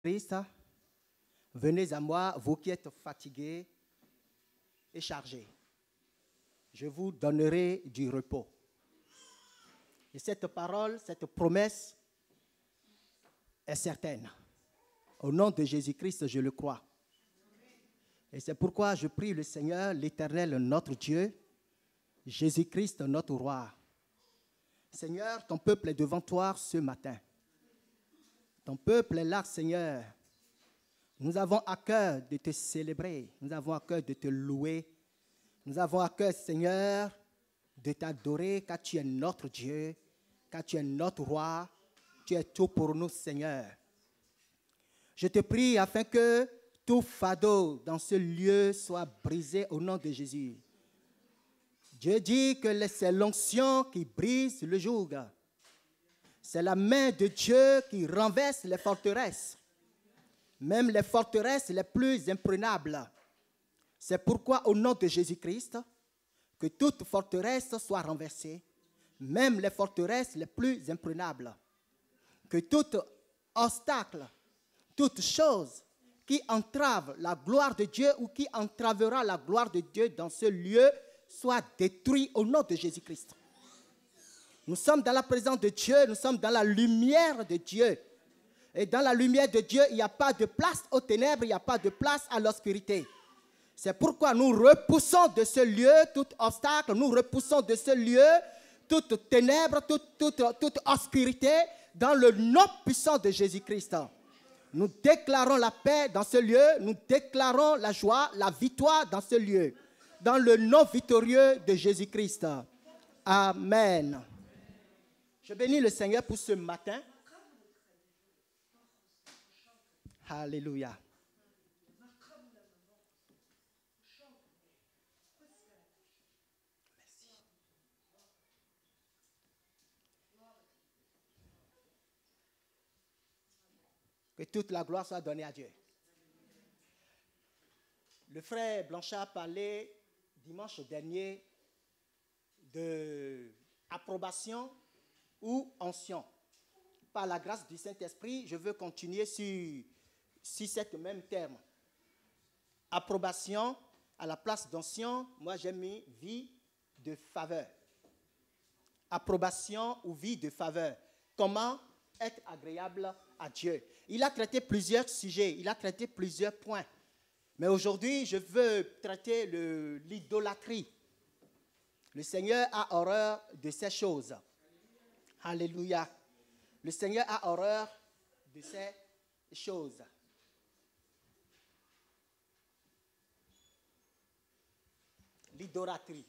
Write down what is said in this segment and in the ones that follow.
Christ, venez à moi, vous qui êtes fatigués et chargés. Je vous donnerai du repos. Et cette parole, cette promesse est certaine. Au nom de Jésus-Christ, je le crois. Et c'est pourquoi je prie le Seigneur, l'Éternel, notre Dieu, Jésus-Christ, notre roi. Seigneur, ton peuple est devant toi ce matin. Ton peuple est là, Seigneur. Nous avons à cœur de te célébrer. Nous avons à cœur de te louer. Nous avons à cœur, Seigneur, de t'adorer, car tu es notre Dieu, car tu es notre roi. Tu es tout pour nous, Seigneur. Je te prie afin que tout fardeau dans ce lieu soit brisé au nom de Jésus. Dieu dit que c'est l'onction qui brise le joug. C'est la main de Dieu qui renverse les forteresses, même les forteresses les plus imprenables. C'est pourquoi, au nom de Jésus-Christ, que toute forteresse soit renversée, même les forteresses les plus imprenables. Que tout obstacle, toute chose qui entrave la gloire de Dieu ou qui entravera la gloire de Dieu dans ce lieu soit détruit au nom de Jésus-Christ. Nous sommes dans la présence de Dieu, nous sommes dans la lumière de Dieu. Et dans la lumière de Dieu, il n'y a pas de place aux ténèbres, il n'y a pas de place à l'obscurité. C'est pourquoi nous repoussons de ce lieu tout obstacle, nous repoussons de ce lieu toute ténèbre, toute obscurité dans le nom puissant de Jésus-Christ. Nous déclarons la paix dans ce lieu, nous déclarons la joie, la victoire dans ce lieu, dans le nom victorieux de Jésus-Christ. Amen. Je bénis le Seigneur pour ce matin. Alléluia. Que toute la gloire soit donnée à Dieu. Le frère Blanchard parlait dimanche dernier d'approbation ou onction. Par la grâce du Saint-Esprit, je veux continuer sur cet même terme. Approbation à la place d'onction, moi j'ai mis vie de faveur. Approbation ou vie de faveur. Comment être agréable à Dieu. Il a traité plusieurs sujets, il a traité plusieurs points. Mais aujourd'hui, je veux traiter l'idolâtrie. Le Seigneur a horreur de ces choses. Alléluia. Le Seigneur a horreur de ces choses. L'idolâtrie.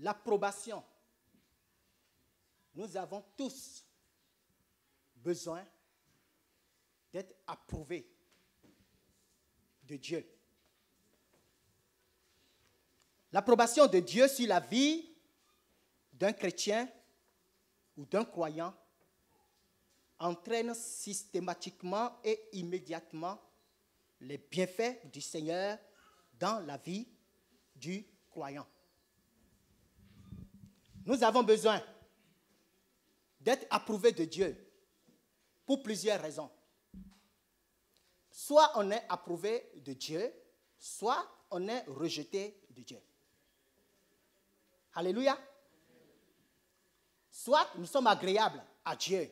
L'approbation. Nous avons tous besoin d'être approuvés de Dieu. L'approbation de Dieu sur la vie d'un chrétien ou d'un croyant entraîne systématiquement et immédiatement les bienfaits du Seigneur dans la vie du croyant. Nous avons besoin d'être approuvés de Dieu pour plusieurs raisons. Soit on est approuvé de Dieu, soit on est rejeté de Dieu. Alléluia. Soit nous sommes agréables à Dieu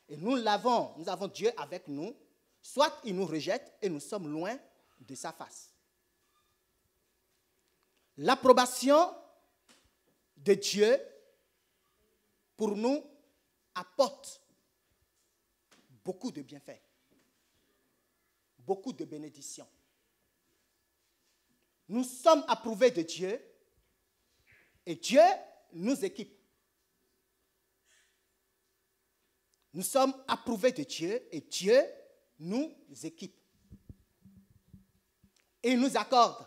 et nous avons Dieu avec nous, soit il nous rejette et nous sommes loin de sa face. L'approbation de Dieu pour nous apporte beaucoup de bienfaits, beaucoup de bénédictions. Nous sommes approuvés de Dieu et Dieu nous équipe. Nous sommes approuvés de Dieu et Dieu nous équipe. Et il nous accorde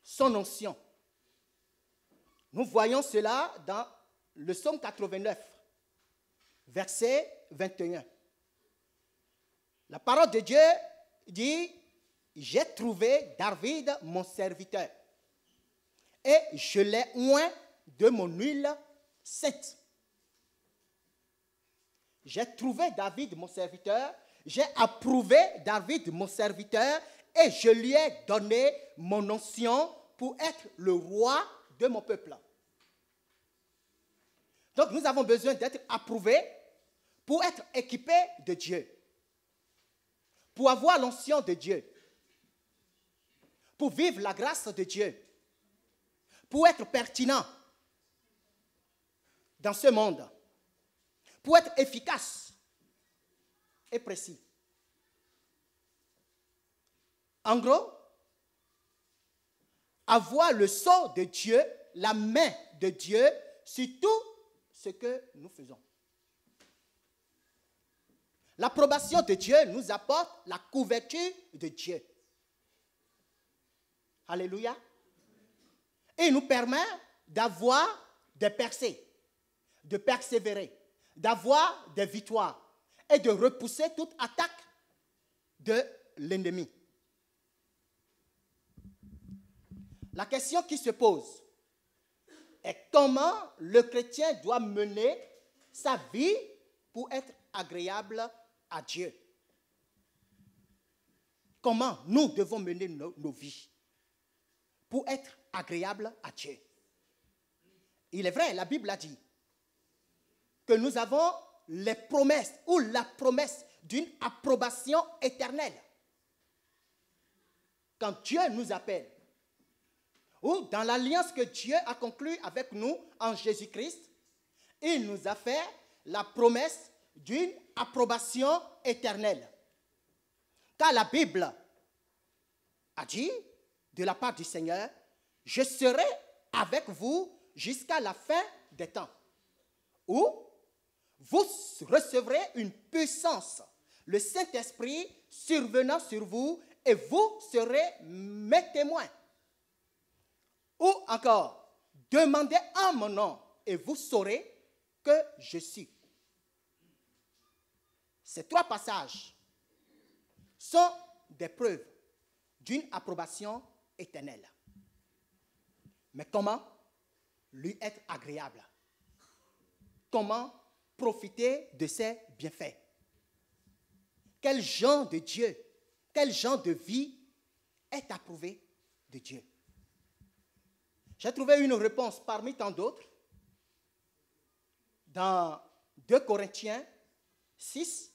son onction. Nous voyons cela dans le psaume 89, verset 21. La parole de Dieu dit, j'ai trouvé David, mon serviteur, et je l'ai oint de mon huile sainte. J'ai trouvé David, mon serviteur, j'ai approuvé David, mon serviteur, et je lui ai donné mon onction pour être le roi de mon peuple. Donc nous avons besoin d'être approuvés pour être équipés de Dieu, pour avoir l'onction de Dieu, pour vivre la grâce de Dieu, pour être pertinent dans ce monde, pour être efficace et précis. En gros, avoir le sceau de Dieu, la main de Dieu sur tout ce que nous faisons. L'approbation de Dieu nous apporte la couverture de Dieu. Alléluia. Et il nous permet d'avoir des percées, de persévérer, d'avoir des victoires et de repousser toute attaque de l'ennemi. La question qui se pose est comment le chrétien doit mener sa vie pour être agréable à Dieu. Comment nous devons mener nos vies pour être agréables à Dieu. Il est vrai, la Bible a dit que nous avons les promesses ou la promesse d'une approbation éternelle. Quand Dieu nous appelle, ou dans l'alliance que Dieu a conclue avec nous en Jésus-Christ, il nous a fait la promesse d'une approbation éternelle. Car la Bible a dit, de la part du Seigneur, « Je serai avec vous jusqu'à la fin des temps. » Ou vous recevrez une puissance, le Saint-Esprit survenant sur vous, et vous serez mes témoins. Ou encore, demandez en mon nom, et vous saurez que je suis. Ces trois passages sont des preuves d'une approbation éternelle. Mais comment lui être agréable? Comment profiter de ses bienfaits? Quel genre de Dieu, quel genre de vie est approuvé de Dieu? J'ai trouvé une réponse parmi tant d'autres dans 2 Corinthiens 6,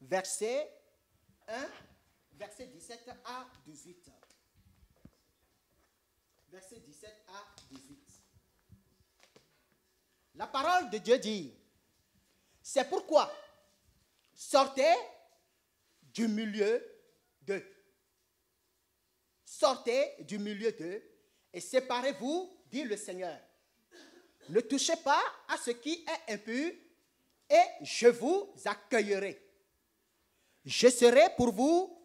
verset 1, verset 17 à 18. Verset 17 à 18. La parole de Dieu dit, « C'est pourquoi sortez du milieu d'eux. Sortez du milieu d'eux et séparez-vous, dit le Seigneur. Ne touchez pas à ce qui est impur et je vous accueillerai. Je serai pour vous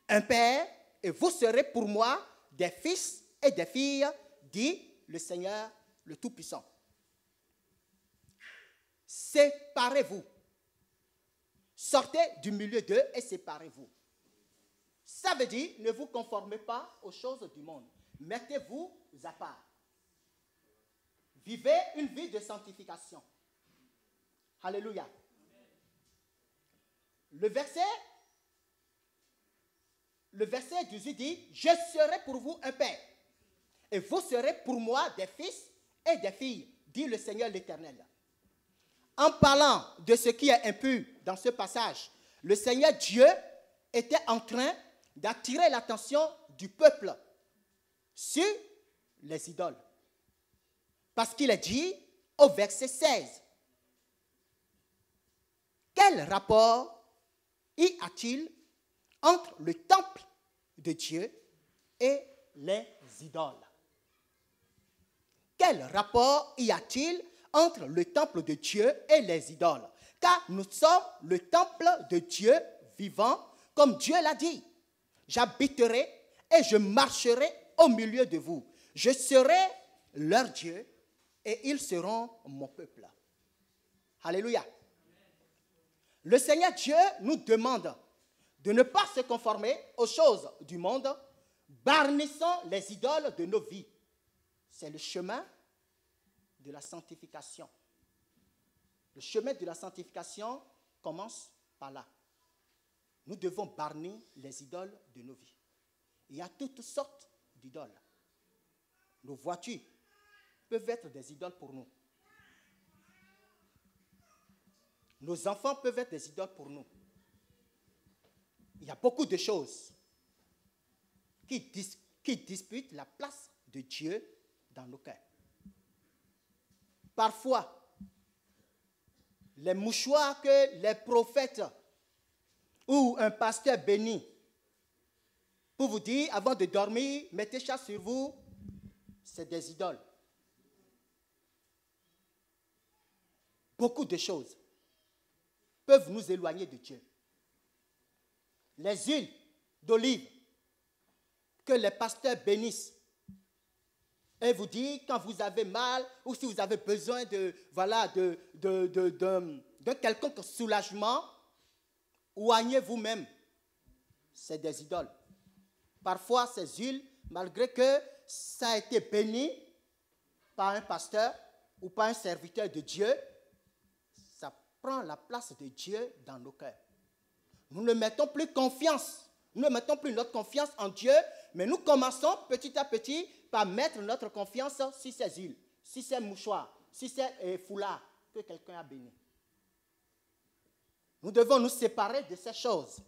un père et vous serez pour moi des fils et des filles, dit le Seigneur le Tout-Puissant. » Séparez-vous. Sortez du milieu d'eux et séparez-vous. Ça veut dire, ne vous conformez pas aux choses du monde. Mettez-vous à part. Vivez une vie de sanctification. Alléluia. Le verset 18 dit, « Je serai pour vous un père, et vous serez pour moi des fils et des filles, dit le Seigneur l'Éternel. » En parlant de ce qui est impur dans ce passage, le Seigneur Dieu était en train d'attirer l'attention du peuple sur les idoles. Parce qu'il est dit au verset 16, « Quel rapport y a-t-il entre le temple de Dieu et les idoles? » Quel rapport y a-t-il entre le temple de Dieu et les idoles? Car nous sommes le temple de Dieu vivant, comme Dieu l'a dit. J'habiterai et je marcherai au milieu de vous. Je serai leur Dieu et ils seront mon peuple. Alléluia. Le Seigneur Dieu nous demande de ne pas se conformer aux choses du monde, bannissant les idoles de nos vies. C'est le chemin de la sanctification. Le chemin de la sanctification commence par là. Nous devons bannir les idoles de nos vies. Il y a toutes sortes d'idoles. Nos voitures peuvent être des idoles pour nous. Nos enfants peuvent être des idoles pour nous. Il y a beaucoup de choses qui disputent la place de Dieu dans nos cœurs. Parfois, les mouchoirs que les prophètes ou un pasteur béni pour vous dire, avant de dormir, mettez chasse sur vous, c'est des idoles. Beaucoup de choses peuvent nous éloigner de Dieu. Les huiles d'olive que les pasteurs bénissent et vous disent quand vous avez mal ou si vous avez besoin d'un quelconque soulagement, oignez vous-même. C'est des idoles. Parfois, ces huiles, malgré que ça a été béni par un pasteur ou par un serviteur de Dieu, ça prend la place de Dieu dans nos cœurs. Nous ne mettons plus confiance, nous ne mettons plus notre confiance en Dieu, mais nous commençons petit à petit par mettre notre confiance sur ces huiles, sur ces mouchoirs, sur ces foulards que quelqu'un a béni. Nous devons nous séparer de ces choses.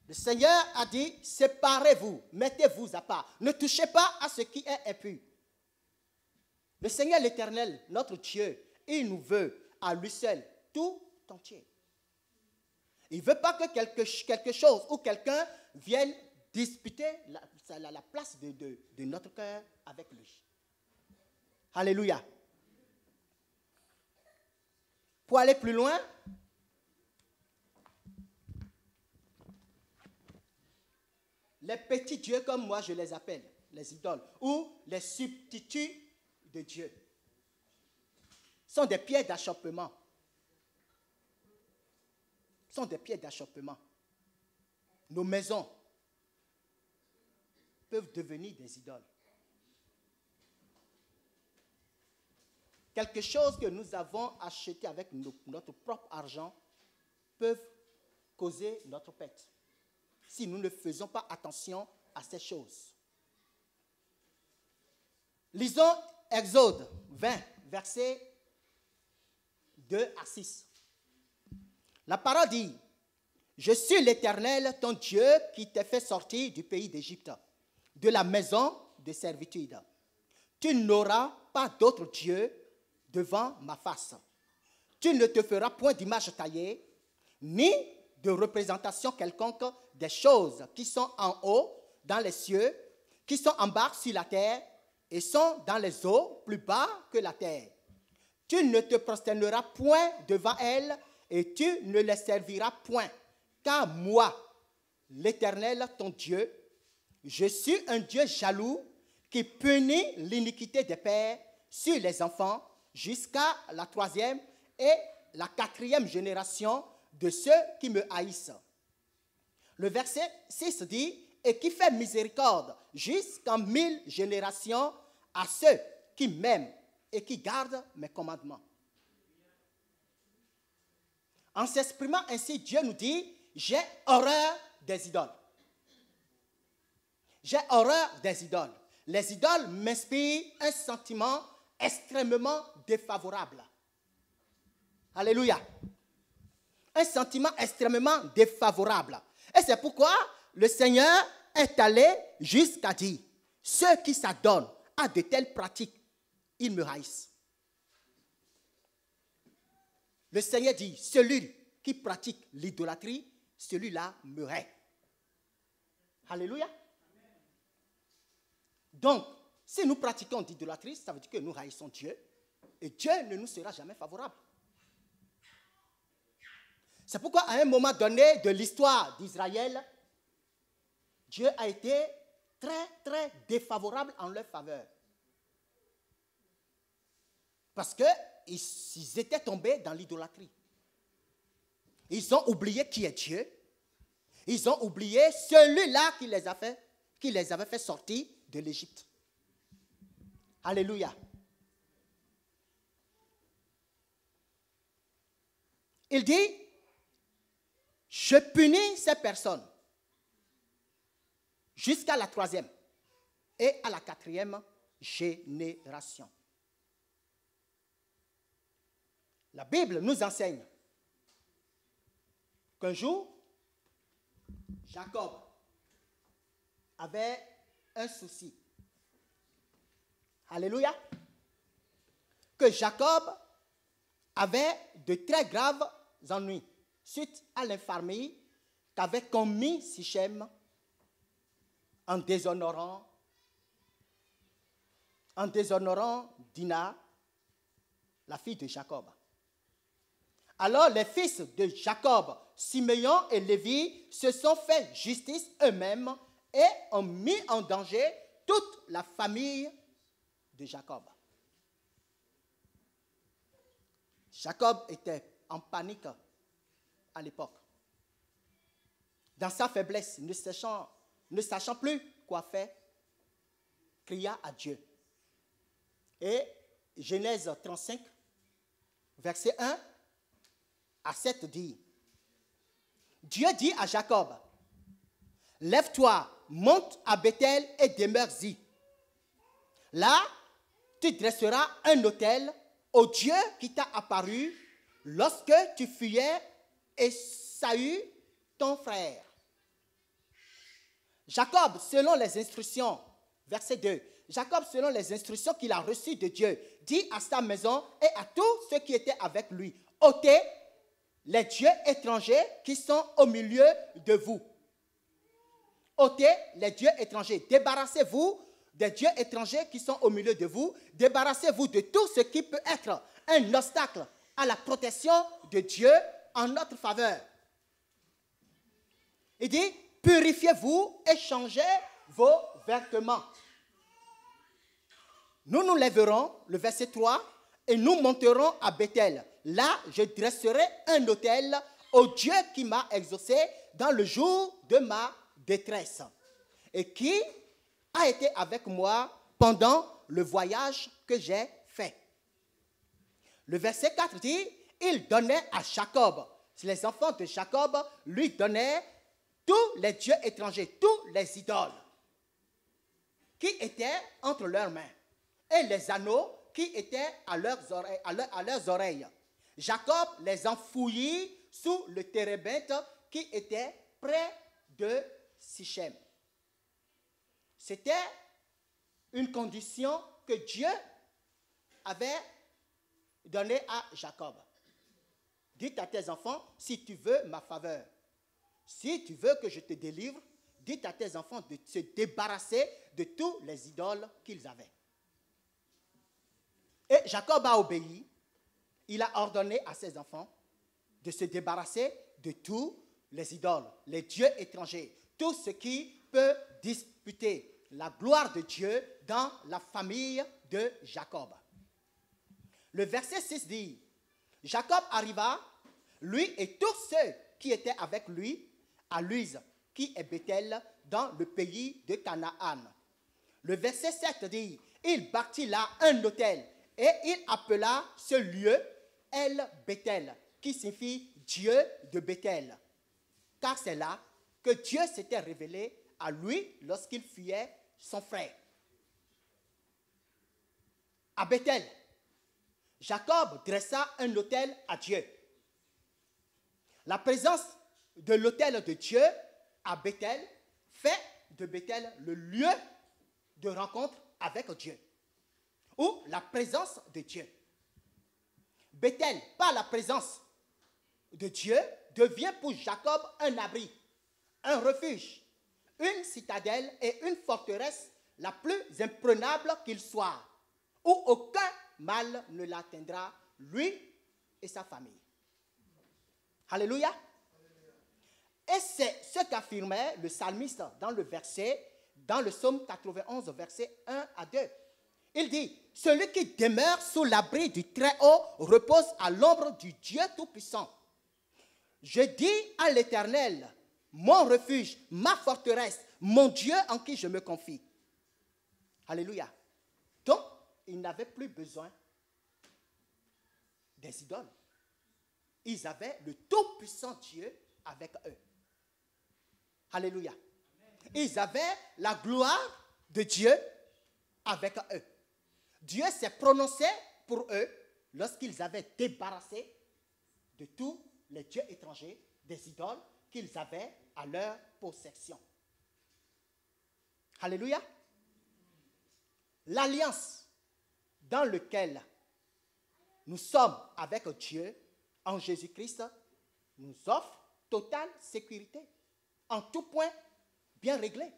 Le Seigneur a dit, séparez-vous, mettez-vous à part. Ne touchez pas à ce qui est impur. Le Seigneur l'Éternel, notre Dieu, il nous veut à lui seul, tout entier. Il ne veut pas que quelque chose ou quelqu'un vienne disputer la place de notre cœur avec lui. Alléluia. Pour aller plus loin, les petits dieux, comme moi je les appelle, les idoles, ou les substituts de Dieu, sont des pierres d'achoppement. Sont des pierres d'achoppement. Nos maisons peuvent devenir des idoles. Quelque chose que nous avons acheté avec notre propre argent peut causer notre perte si nous ne faisons pas attention à ces choses. Lisons Exode 20, versets 2 à 6. La parole dit, « Je suis l'Éternel, ton Dieu, qui t'a fait sortir du pays d'Égypte, de la maison de servitude. Tu n'auras pas d'autre Dieu devant ma face. Tu ne te feras point d'image taillée, ni de représentation quelconque des choses qui sont en haut dans les cieux, qui sont en bas sur la terre et sont dans les eaux plus bas que la terre. Tu ne te prosterneras point devant elles et tu ne les serviras point, car moi, l'Éternel, ton Dieu, je suis un Dieu jaloux qui punit l'iniquité des pères sur les enfants jusqu'à la 3e et la 4e génération de ceux qui me haïssent. » Le verset 6 dit, « Et qui fait miséricorde jusqu'en 1000 générations à ceux qui m'aiment et qui gardent mes commandements. » En s'exprimant ainsi, Dieu nous dit, j'ai horreur des idoles. J'ai horreur des idoles. Les idoles m'inspirent un sentiment extrêmement défavorable. Alléluia. Un sentiment extrêmement défavorable. Et c'est pourquoi le Seigneur est allé jusqu'à dire, ceux qui s'adonnent à de telles pratiques, ils me haïssent. Le Seigneur dit, celui qui pratique l'idolâtrie, celui-là me hait. Alléluia. Donc, si nous pratiquons l'idolâtrie, ça veut dire que nous haïssons Dieu et Dieu ne nous sera jamais favorable. C'est pourquoi à un moment donné de l'histoire d'Israël, Dieu a été très, très défavorable en leur faveur. Parce qu'ils étaient tombés dans l'idolâtrie. Ils ont oublié qui est Dieu. Ils ont oublié celui-là qui les avait fait sortir de l'Égypte. Alléluia. Il dit, je punis ces personnes jusqu'à la 3e et à la 4e génération. La Bible nous enseigne qu'un jour, Jacob avait un souci. Alléluia. Que Jacob avait de très graves ennuis suite à l'infamie qu'avait commis Sichem en déshonorant Dina, la fille de Jacob. Alors les fils de Jacob, Siméon et Lévi, se sont fait justice eux-mêmes et ont mis en danger toute la famille de Jacob. Jacob était en panique à l'époque. Dans sa faiblesse, ne sachant plus quoi faire, cria à Dieu. Et Genèse 35, verset 1 à 7 dit, Dieu dit à Jacob, lève-toi, monte à Bethel et demeure-y. Là, tu dresseras un autel au Dieu qui t'a apparu lorsque tu fuyais Ésaü, ton frère. Jacob, selon les instructions, verset 2, Jacob, selon les instructions qu'il a reçues de Dieu, dit à sa maison et à tous ceux qui étaient avec lui, ôtez les dieux étrangers qui sont au milieu de vous. Ôtez les dieux étrangers. Débarrassez-vous des dieux étrangers qui sont au milieu de vous. Débarrassez-vous de tout ce qui peut être un obstacle à la protection de Dieu en notre faveur. Il dit, purifiez-vous et changez vos vêtements. Nous nous lèverons, le verset 3, et nous monterons à Bethel. Là, je dresserai un autel au Dieu qui m'a exaucé dans le jour de ma détresse et qui a été avec moi pendant le voyage que j'ai fait. Le verset 4 dit, il donnait à Jacob, les enfants de Jacob lui donnaient tous les dieux étrangers, tous les idoles qui étaient entre leurs mains et les anneaux qui étaient à leurs oreilles. Jacob les enfouit sous le térébinthe qui était près de Sichem. C'était une condition que Dieu avait donnée à Jacob. Dites à tes enfants, si tu veux ma faveur, si tu veux que je te délivre, dites à tes enfants de se débarrasser de tous les idoles qu'ils avaient. Et Jacob a obéi. Il a ordonné à ses enfants de se débarrasser de tous les idoles, les dieux étrangers, tout ce qui peut disputer la gloire de Dieu dans la famille de Jacob. Le verset 6 dit, Jacob arriva, lui et tous ceux qui étaient avec lui, à Luz, qui est Bethel, dans le pays de Canaan. Le verset 7 dit, il bâtit là un autel et il appela ce lieu El Bethel, qui signifie Dieu de Bethel. Car c'est là que Dieu s'était révélé à lui lorsqu'il fuyait son frère. À Bethel, Jacob dressa un autel à Dieu. La présence de l'autel de Dieu à Bethel fait de Bethel le lieu de rencontre avec Dieu, ou la présence de Dieu. Bethel, par la présence de Dieu, devient pour Jacob un abri, un refuge, une citadelle et une forteresse la plus imprenable qu'il soit, où aucun mal ne l'atteindra, lui et sa famille. Alléluia. Et c'est ce qu'affirmait le psalmiste dans le psaume 91, verset 1 à 2. Il dit, celui qui demeure sous l'abri du Très-Haut repose à l'ombre du Dieu Tout-Puissant. Je dis à l'Éternel, mon refuge, ma forteresse, mon Dieu en qui je me confie. Alléluia. Donc, ils n'avaient plus besoin des idoles. Ils avaient le tout-puissant Dieu avec eux. Alléluia. Ils avaient la gloire de Dieu avec eux. Dieu s'est prononcé pour eux lorsqu'ils avaient débarrassé de tous les dieux étrangers, des idoles qu'ils avaient à leur possession. Alléluia. L'alliance dans laquelle nous sommes avec Dieu en Jésus-Christ nous offre totale sécurité, en tout point bien réglé.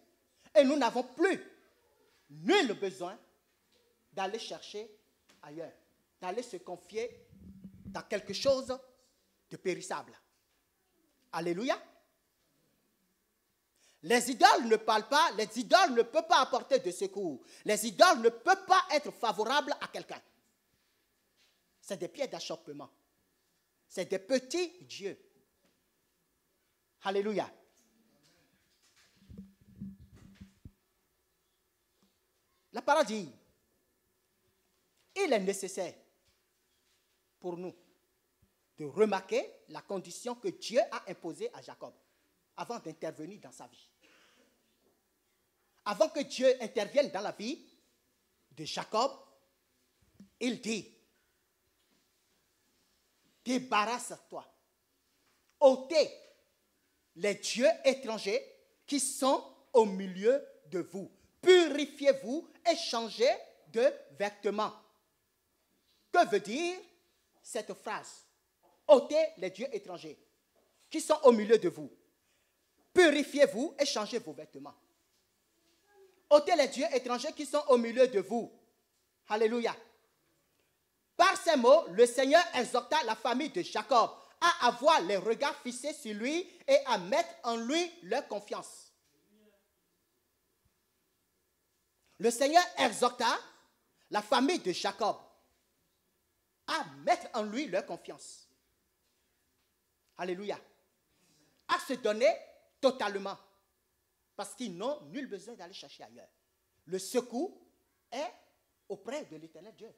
Et nous n'avons plus nul besoin d'aller chercher ailleurs, d'aller se confier dans quelque chose de périssable. Alléluia. Les idoles ne parlent pas, les idoles ne peuvent pas apporter de secours. Les idoles ne peuvent pas être favorables à quelqu'un. C'est des pieds d'achoppement. C'est des petits dieux. Alléluia. La parole dit, il est nécessaire pour nous de remarquer la condition que Dieu a imposée à Jacob avant d'intervenir dans sa vie. Avant que Dieu intervienne dans la vie de Jacob, il dit, débarrasse-toi, ôtez les dieux étrangers qui sont au milieu de vous. Purifiez-vous et changez de vêtements. Que veut dire cette phrase? Ôtez les dieux étrangers qui sont au milieu de vous. Purifiez-vous et changez vos vêtements. Ôtez les dieux étrangers qui sont au milieu de vous. Alléluia. Par ces mots, le Seigneur exhorta la famille de Jacob à avoir les regards fixés sur lui et à mettre en lui leur confiance. Le Seigneur exhorta la famille de Jacob à mettre en lui leur confiance. Alléluia. À se donner totalement. Parce qu'ils n'ont nul besoin d'aller chercher ailleurs. Le secours est auprès de l'Éternel Dieu.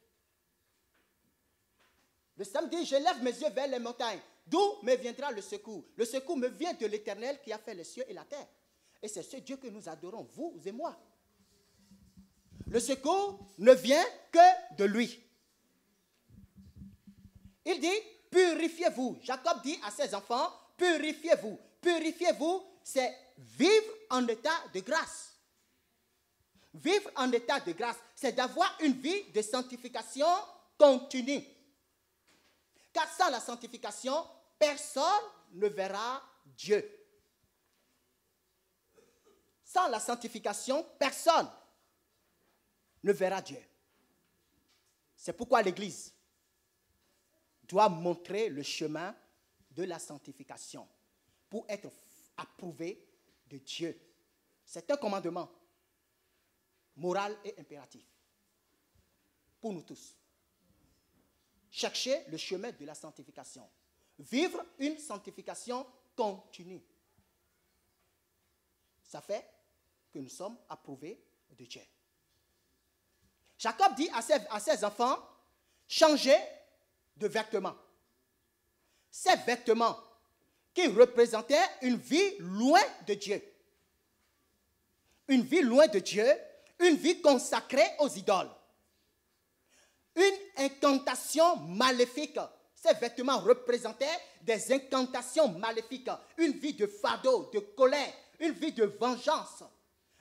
Le psaume dit, je lève mes yeux vers les montagnes. D'où me viendra le secours? Le secours me vient de l'Éternel qui a fait les cieux et la terre. Et c'est ce Dieu que nous adorons, vous et moi. Le secours ne vient que de lui. Il dit, purifiez-vous. Jacob dit à ses enfants, purifiez-vous. Purifiez-vous, c'est vivre en état de grâce. Vivre en état de grâce, c'est d'avoir une vie de sanctification continue. Car sans la sanctification, personne ne verra Dieu. Sans la sanctification, personne ne verra Dieu. C'est pourquoi l'Église doit montrer le chemin de la sanctification pour être approuvée de Dieu. C'est un commandement moral et impératif pour nous tous. Chercher le chemin de la sanctification. Vivre une sanctification continue. Ça fait que nous sommes approuvés de Dieu. Jacob dit à ses enfants, changez de vêtements. Ces vêtements qui représentaient une vie loin de Dieu. Une vie loin de Dieu, une vie consacrée aux idoles. Une incantation maléfique. Ces vêtements représentaient des incantations maléfiques. Une vie de fardeau, de colère, une vie de vengeance.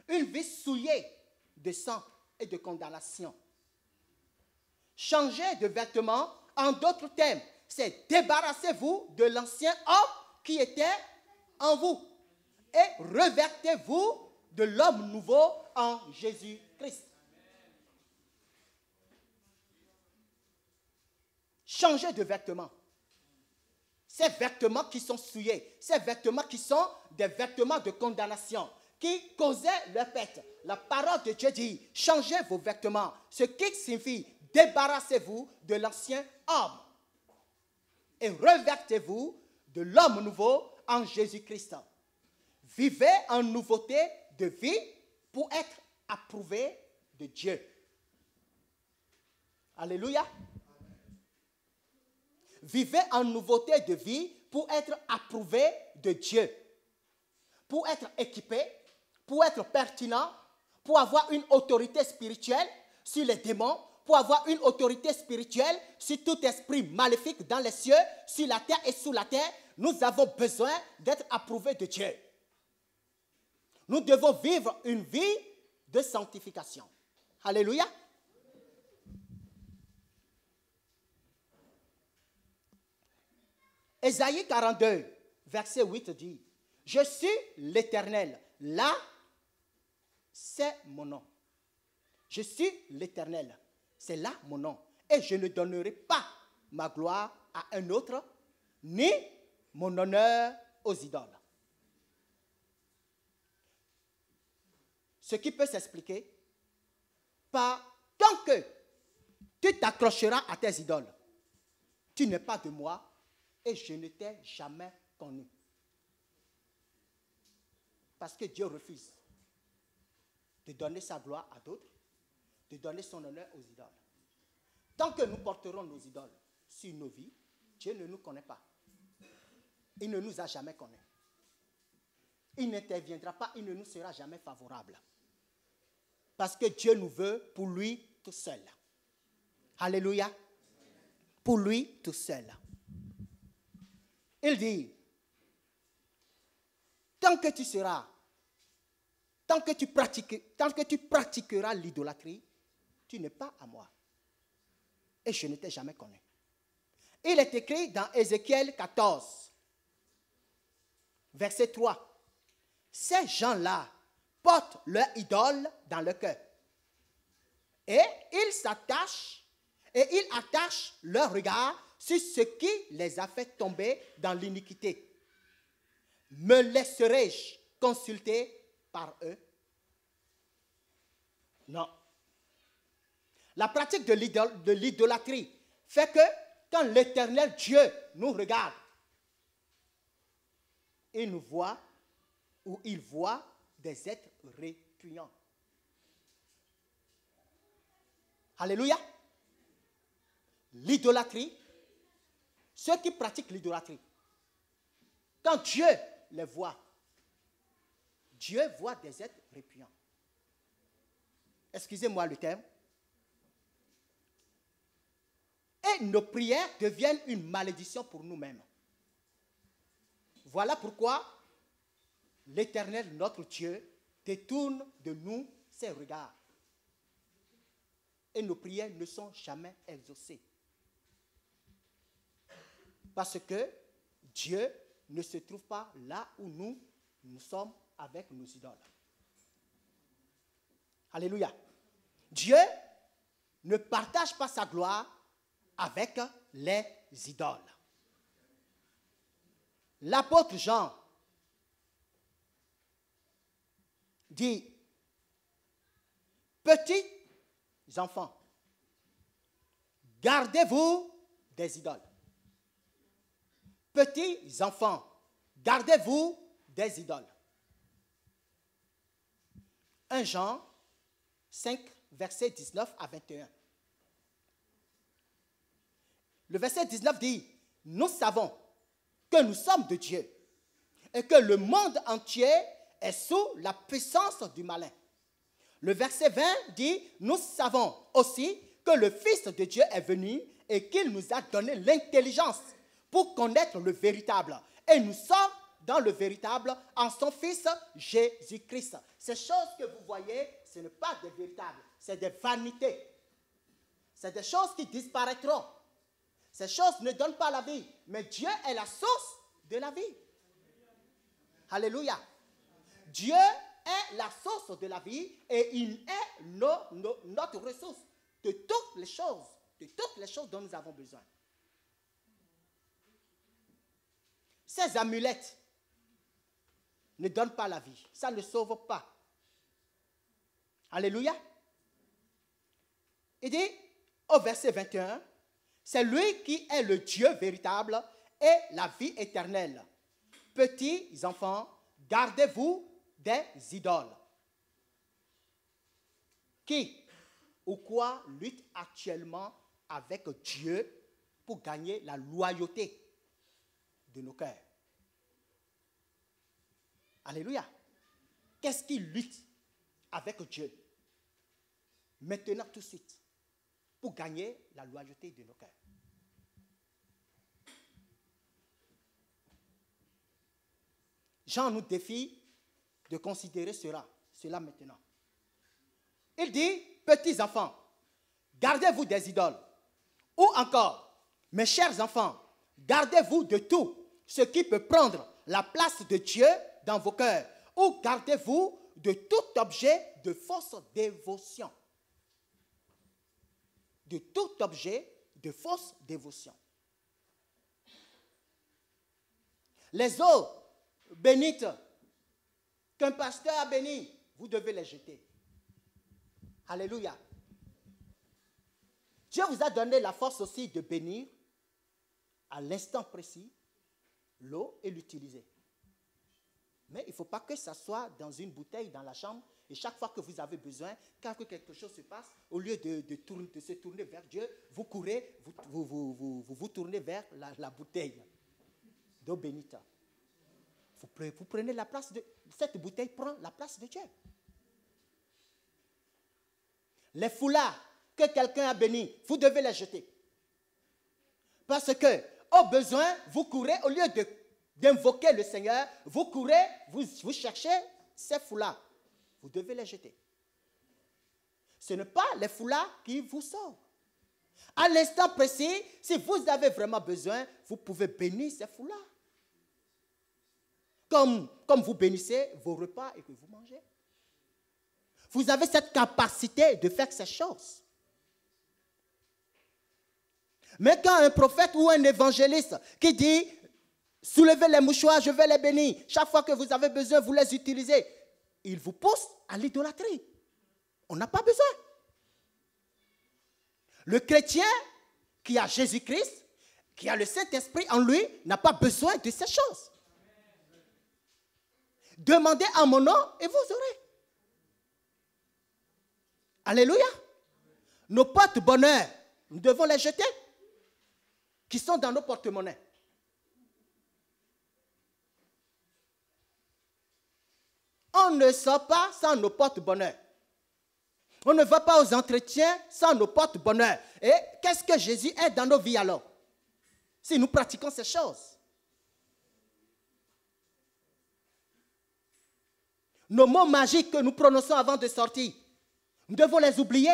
Une vie souillée de sang et de condamnation. Changer de vêtements, en d'autres termes, c'est débarrassez-vous de l'ancien homme qui était en vous et revêtez-vous de l'homme nouveau en Jésus-Christ. Changer de vêtements. Ces vêtements qui sont souillés, ces vêtements qui sont des vêtements de condamnation, qui causaient leur perte. La parole de Dieu dit, changez vos vêtements, ce qui signifie débarrassez-vous de l'ancien homme et revêtez-vous de l'homme nouveau en Jésus-Christ. Vivez en nouveauté de vie pour être approuvé de Dieu. Alléluia. Vivez en nouveauté de vie pour être approuvé de Dieu. Pour être équipé, pour être pertinent, pour avoir une autorité spirituelle sur les démons, pour avoir une autorité spirituelle sur tout esprit maléfique dans les cieux, sur la terre et sous la terre. Nous avons besoin d'être approuvés de Dieu. Nous devons vivre une vie de sanctification. Alléluia. Ésaïe 42, verset 8 dit, « Je suis l'Éternel, là, c'est mon nom. Je suis l'Éternel, c'est là mon nom. Et je ne donnerai pas ma gloire à un autre, ni mon honneur aux idoles. » Ce qui peut s'expliquer par tant que tu t'accrocheras à tes idoles, tu n'es pas de moi et je ne t'ai jamais connu. Parce que Dieu refuse de donner sa gloire à d'autres, de donner son honneur aux idoles. Tant que nous porterons nos idoles sur nos vies, Dieu ne nous connaît pas. Il ne nous a jamais connus. Il n'interviendra pas, il ne nous sera jamais favorable. Parce que Dieu nous veut pour lui tout seul. Alléluia. Pour lui tout seul. Il dit, tant que tu pratiqueras l'idolâtrie, tu n'es pas à moi. Et je ne t'ai jamais connu. Il est écrit dans Ézéchiel 14, verset 3. Ces gens-là portent leur idole dans le cœur. Et ils attachent leur regard sur ce qui les a fait tomber dans l'iniquité. Me laisserai-je consulter par eux? Non. La pratique de l'idolâtrie fait que quand l'Éternel Dieu nous regarde, il nous voit ou il voit des êtres répugnants. Alléluia. L'idolâtrie, ceux qui pratiquent l'idolâtrie, quand Dieu les voit, Dieu voit des êtres répugnants. Excusez-moi le terme. Et nos prières deviennent une malédiction pour nous-mêmes. Voilà pourquoi l'Éternel, notre Dieu, détourne de nous ses regards. Et nos prières ne sont jamais exaucées. Parce que Dieu ne se trouve pas là où nous sommes avec nos idoles. Alléluia. Dieu ne partage pas sa gloire avec les idoles. L'apôtre Jean dit, petits enfants, gardez-vous des idoles. Petits enfants, gardez-vous des idoles. 1 Jean 5, versets 19 à 21. Le verset 19 dit, nous savons que nous sommes de Dieu et que le monde entier est sous la puissance du malin. Le verset 20 dit, nous savons aussi que le Fils de Dieu est venu et qu'il nous a donné l'intelligence pour connaître le véritable. Et nous sommes dans le véritable en son Fils Jésus-Christ. Ces choses que vous voyez, ce n'est pas des véritables, c'est des vanités. C'est des choses qui disparaîtront. Ces choses ne donnent pas la vie, mais Dieu est la source de la vie. Alléluia. Dieu est la source de la vie et il est notre ressource de toutes les choses dont nous avons besoin. Ces amulettes ne donnent pas la vie, ça ne sauve pas. Alléluia. Il dit au verset 21, c'est lui qui est le Dieu véritable et la vie éternelle. Petits enfants, gardez-vous des idoles. Qui ou quoi lutte actuellement avec Dieu pour gagner la loyauté de nos cœurs? Alléluia. Qu'est-ce qui lutte avec Dieu maintenant tout de suite pour gagner la loyauté de nos cœurs? Jean nous défie de considérer cela maintenant. Il dit, petits enfants, gardez-vous des idoles. Ou encore, mes chers enfants, gardez-vous de tout ce qui peut prendre la place de Dieu dans vos cœurs. Ou gardez-vous de tout objet de fausse dévotion. De tout objet de fausse dévotion. Les eaux bénites qu'un pasteur a bénies, vous devez les jeter. Alléluia. Dieu vous a donné la force aussi de bénir à l'instant précis l'eau et l'utiliser. Mais il ne faut pas que ça soit dans une bouteille dans la chambre et chaque fois que vous avez besoin, quand quelque chose se passe, au lieu de se tourner vers Dieu, vous courez, vous tournez vers la bouteille d'eau bénite. Vous prenez la place de... Cette bouteille prend la place de Dieu. Les foulards que quelqu'un a bénis, vous devez les jeter. Parce que, au besoin, vous courez, au lieu d'invoquer le Seigneur, vous courez, vous cherchez ces foulards. Vous devez les jeter. Ce n'est pas les foulards qui vous sauvent. À l'instant précis, si vous avez vraiment besoin, vous pouvez bénir ces foulards. Comme vous bénissez vos repas et que vous mangez. Vous avez cette capacité de faire ces choses. Mais quand un prophète ou un évangéliste qui dit « Soulevez les mouchoirs, je vais les bénir. Chaque fois que vous avez besoin, vous les utilisez. » Il vous pousse à l'idolâtrie. On n'a pas besoin. Le chrétien qui a Jésus-Christ, qui a le Saint-Esprit en lui, n'a pas besoin de ces choses. Demandez en mon nom et vous aurez. Alléluia. Nos porte-bonheur, nous devons les jeter, qui sont dans nos porte-monnaies. On ne sort pas sans nos porte-bonheur. On ne va pas aux entretiens sans nos porte-bonheur. Et qu'est-ce que Jésus est dans nos vies alors? Si nous pratiquons ces choses. Nos mots magiques que nous prononçons avant de sortir, nous devons les oublier.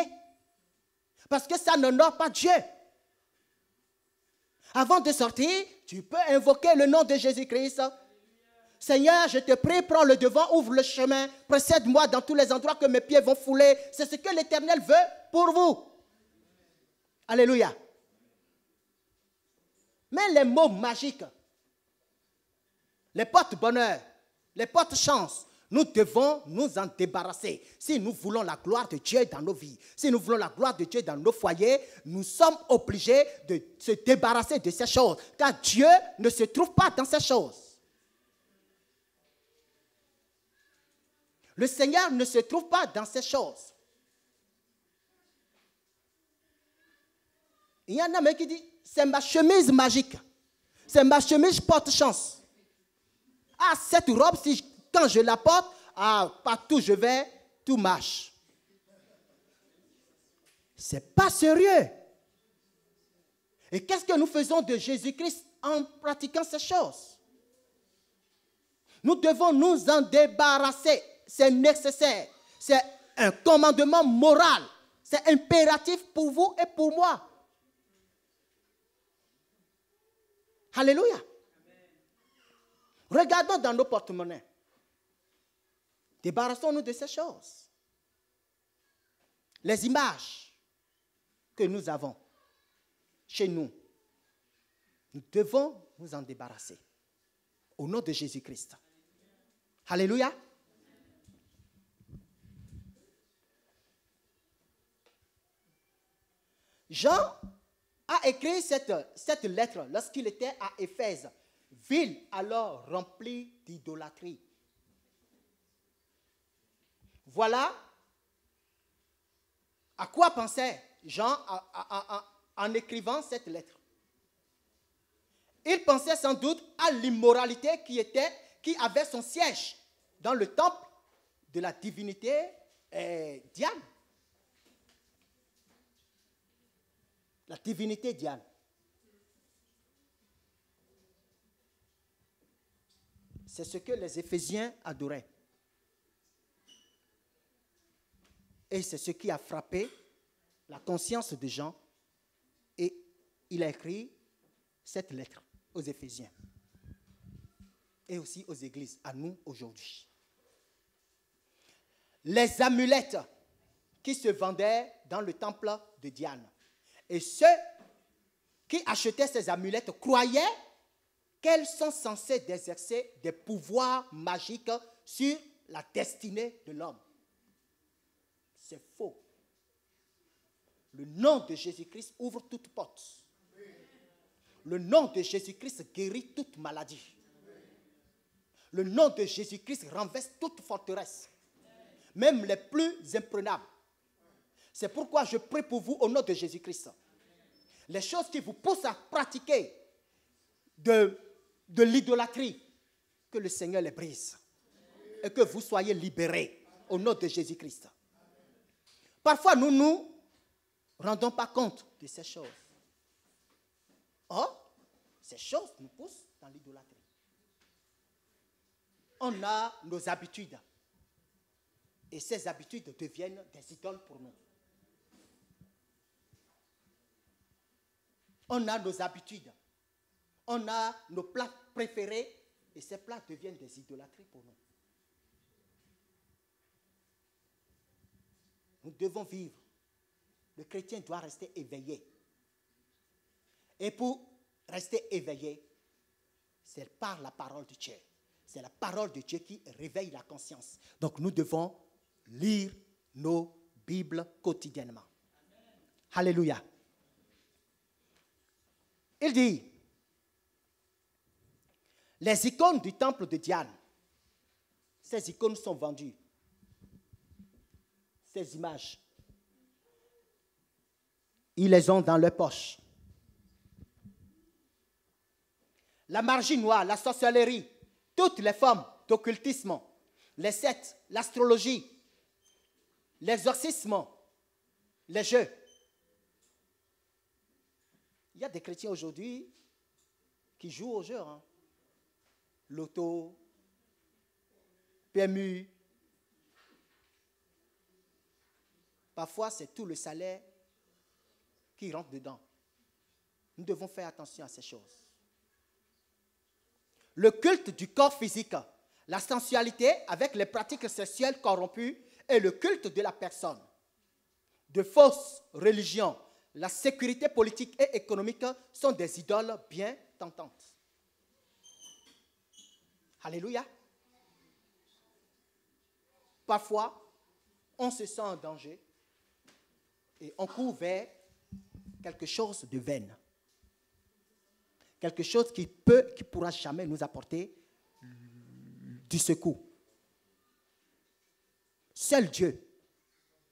Parce que ça n'honore pas Dieu. Avant de sortir, tu peux invoquer le nom de Jésus-Christ. Seigneur, je te prie, prends le devant, ouvre le chemin, précède-moi dans tous les endroits que mes pieds vont fouler. C'est ce que l'Éternel veut pour vous. Alléluia. Mais les mots magiques, les porte-bonheur, les porte-chance, nous devons nous en débarrasser. Si nous voulons la gloire de Dieu dans nos vies, si nous voulons la gloire de Dieu dans nos foyers, nous sommes obligés de se débarrasser de ces choses. Car Dieu ne se trouve pas dans ces choses. Le Seigneur ne se trouve pas dans ces choses. Il y en a même qui disent, c'est ma chemise magique. C'est ma chemise porte-chance. Ah, cette robe, quand je la porte, partout je vais, tout marche. Ce n'est pas sérieux. Et qu'est-ce que nous faisons de Jésus-Christ en pratiquant ces choses? Nous devons nous en débarrasser. C'est nécessaire. C'est un commandement moral. C'est impératif pour vous et pour moi. Alléluia. Regardons dans nos porte-monnaies. Débarrassons-nous de ces choses. Les images que nous avons chez nous, nous devons nous en débarrasser. Au nom de Jésus-Christ. Alléluia. Jean a écrit cette lettre lorsqu'il était à Éphèse, ville alors remplie d'idolâtrie. Voilà à quoi pensait Jean en écrivant cette lettre. Il pensait sans doute à l'immoralité qui avait son siège dans le temple de la divinité Diane. La divinité Diane. C'est ce que les Éphésiens adoraient. Et c'est ce qui a frappé la conscience de Jean. Et il a écrit cette lettre aux Éphésiens. Et aussi aux églises, à nous aujourd'hui. Les amulettes qui se vendaient dans le temple de Diane. Et ceux qui achetaient ces amulettes croyaient qu'elles sont censées exercer des pouvoirs magiques sur la destinée de l'homme. C'est faux. Le nom de Jésus-Christ ouvre toute porte. Le nom de Jésus-Christ guérit toute maladie. Le nom de Jésus-Christ renverse toute forteresse, même les plus imprenables. C'est pourquoi je prie pour vous au nom de Jésus-Christ. Les choses qui vous poussent à pratiquer de l'idolâtrie, que le Seigneur les brise et que vous soyez libérés au nom de Jésus-Christ. Parfois, nous ne nous rendons pas compte de ces choses. Or, ces choses nous poussent dans l'idolâtrie. On a nos habitudes. Et ces habitudes deviennent des idoles pour nous. On a nos habitudes. On a nos plats préférés. Et ces plats deviennent des idolâtries pour nous. Nous devons vivre. Le chrétien doit rester éveillé. Et pour rester éveillé, c'est par la parole de Dieu. C'est la parole de Dieu qui réveille la conscience. Donc nous devons lire nos Bibles quotidiennement. Amen. Alléluia. Il dit, les icônes du temple de Diane, ces icônes sont vendues. Ces images, ils les ont dans leur poche. La magie noire, la sorcellerie, toutes les formes d'occultisme, les sectes, l'astrologie, l'exorcisme, les jeux. Il y a des chrétiens aujourd'hui qui jouent aux jeux. Hein. Loto, PMU. Parfois, c'est tout le salaire qui rentre dedans. Nous devons faire attention à ces choses. Le culte du corps physique, la sensualité avec les pratiques sexuelles corrompues et le culte de la personne. De fausses religions, la sécurité politique et économique sont des idoles bien tentantes. Alléluia. Parfois, on se sent en danger et on court vers quelque chose de vain. Quelque chose qui ne pourra jamais nous apporter du secours. Seul Dieu,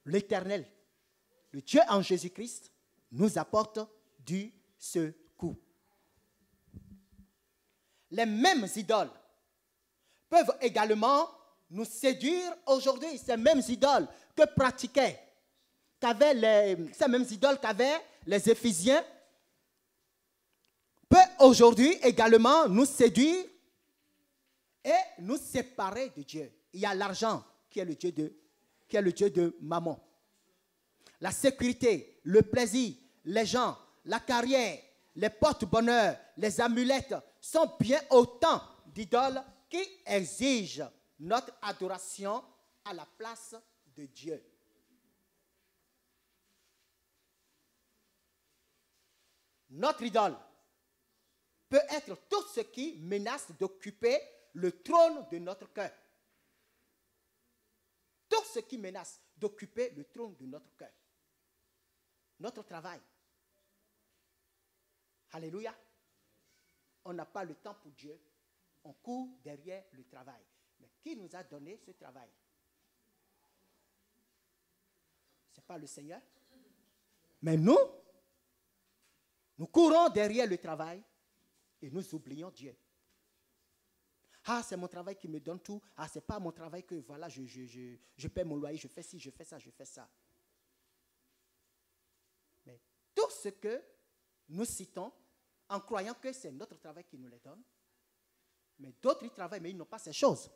l'Éternel, le Dieu en Jésus-Christ, nous apporte du secours. Les mêmes idoles peuvent également nous séduire aujourd'hui. Ces mêmes idoles ces mêmes idoles qu'avaient les Éphésiens, peut aujourd'hui également nous séduire et nous séparer de Dieu. Il y a l'argent qui est le Dieu de Mammon. La sécurité, le plaisir, les gens, la carrière, les porte-bonheur, les amulettes sont bien autant d'idoles qui exigent notre adoration à la place de Dieu. Notre idole peut être tout ce qui menace d'occuper le trône de notre cœur. Tout ce qui menace d'occuper le trône de notre cœur. Notre travail, Alléluia. On n'a pas le temps pour Dieu. On court derrière le travail. Mais qui nous a donné ce travail? Ce n'est pas le Seigneur. Mais nous courons derrière le travail et nous oublions Dieu. Ah, c'est mon travail qui me donne tout. Ah, ce n'est pas mon travail que voilà, je paie mon loyer, je fais ci, je fais ça, je fais ça. Mais tout ce que nous citons, en croyant que c'est notre travail qui nous les donne, mais d'autres, ils travaillent, mais ils n'ont pas ces choses.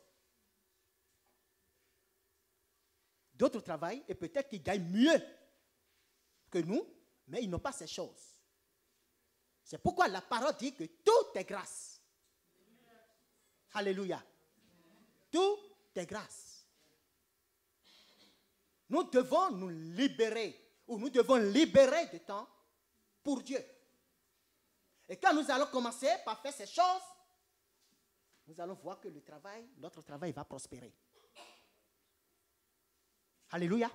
D'autres travaillent et peut-être qu'ils gagnent mieux que nous, mais ils n'ont pas ces choses. C'est pourquoi la parole dit que tout est grâce. Alléluia. Tout est grâce. Nous devons nous libérer, ou nous devons libérer du temps pour Dieu. Et quand nous allons commencer par faire ces choses, nous allons voir que notre travail va prospérer. Alléluia.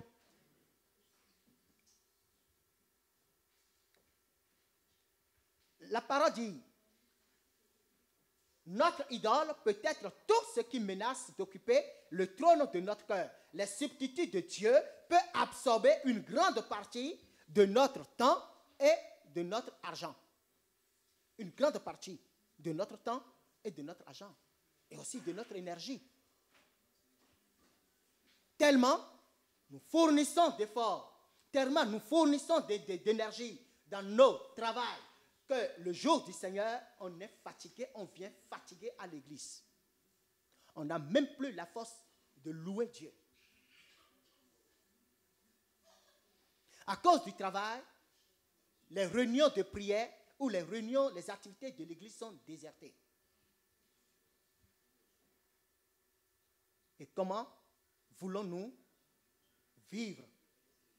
La parole dit, notre idole peut être tout ce qui menace d'occuper le trône de notre cœur. Les substituts de Dieu peuvent absorber une grande partie de notre temps et de notre argent. Une grande partie de notre temps et de notre argent. Et aussi de notre énergie. Tellement nous fournissons d'efforts, tellement nous fournissons d'énergie dans nos travails, que le jour du Seigneur, on est fatigué, on vient fatigué à l'église. On n'a même plus la force de louer Dieu. À cause du travail, les réunions de prière ou les réunions, les activités de l'église sont désertées. Et comment voulons-nous vivre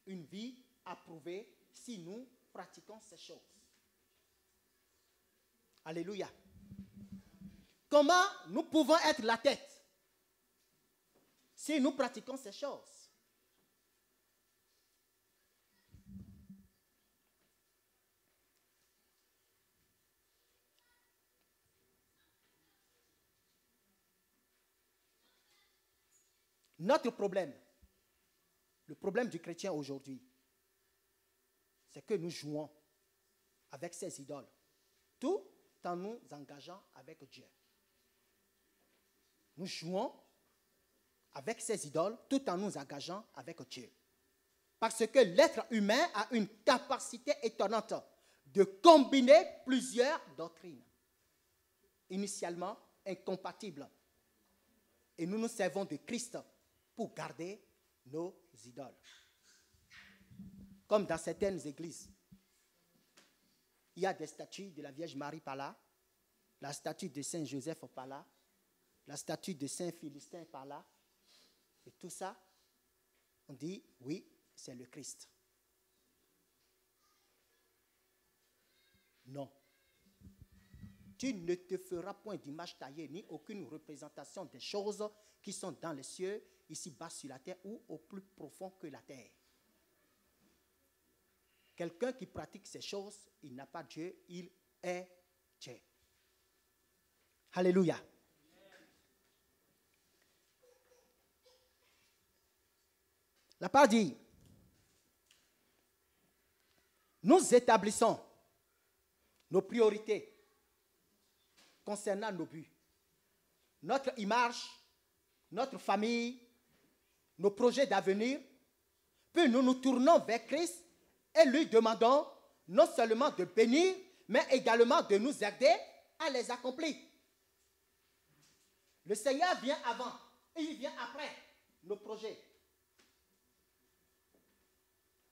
une vie approuvée si nous pratiquons ces choses? Alléluia. Comment nous pouvons être la tête si nous pratiquons ces choses? Notre problème, le problème du chrétien aujourd'hui, c'est que nous jouons avec ces idoles, tout en nous engageant avec Dieu. Nous jouons avec ces idoles tout en nous engageant avec Dieu. Parce que l'être humain a une capacité étonnante de combiner plusieurs doctrines, initialement incompatibles. Et nous nous servons de Christ pour garder nos idoles. Comme dans certaines églises, il y a des statues de la Vierge Marie par là, la statue de Saint Joseph par là, la statue de Saint Philistin par là. Et tout ça, on dit, oui, c'est le Christ. Non. Tu ne te feras point d'image taillée, ni aucune représentation des choses qui sont dans les cieux, ici-bas sur la terre, ou au plus profond que la terre. Quelqu'un qui pratique ces choses, il n'a pas Dieu, il est Dieu. Alléluia. La parole dit, nous établissons nos priorités concernant nos buts, notre image, notre famille, nos projets d'avenir, puis nous nous tournons vers Christ et lui demandons non seulement de bénir, mais également de nous aider à les accomplir. Le Seigneur vient avant et il vient après nos projets.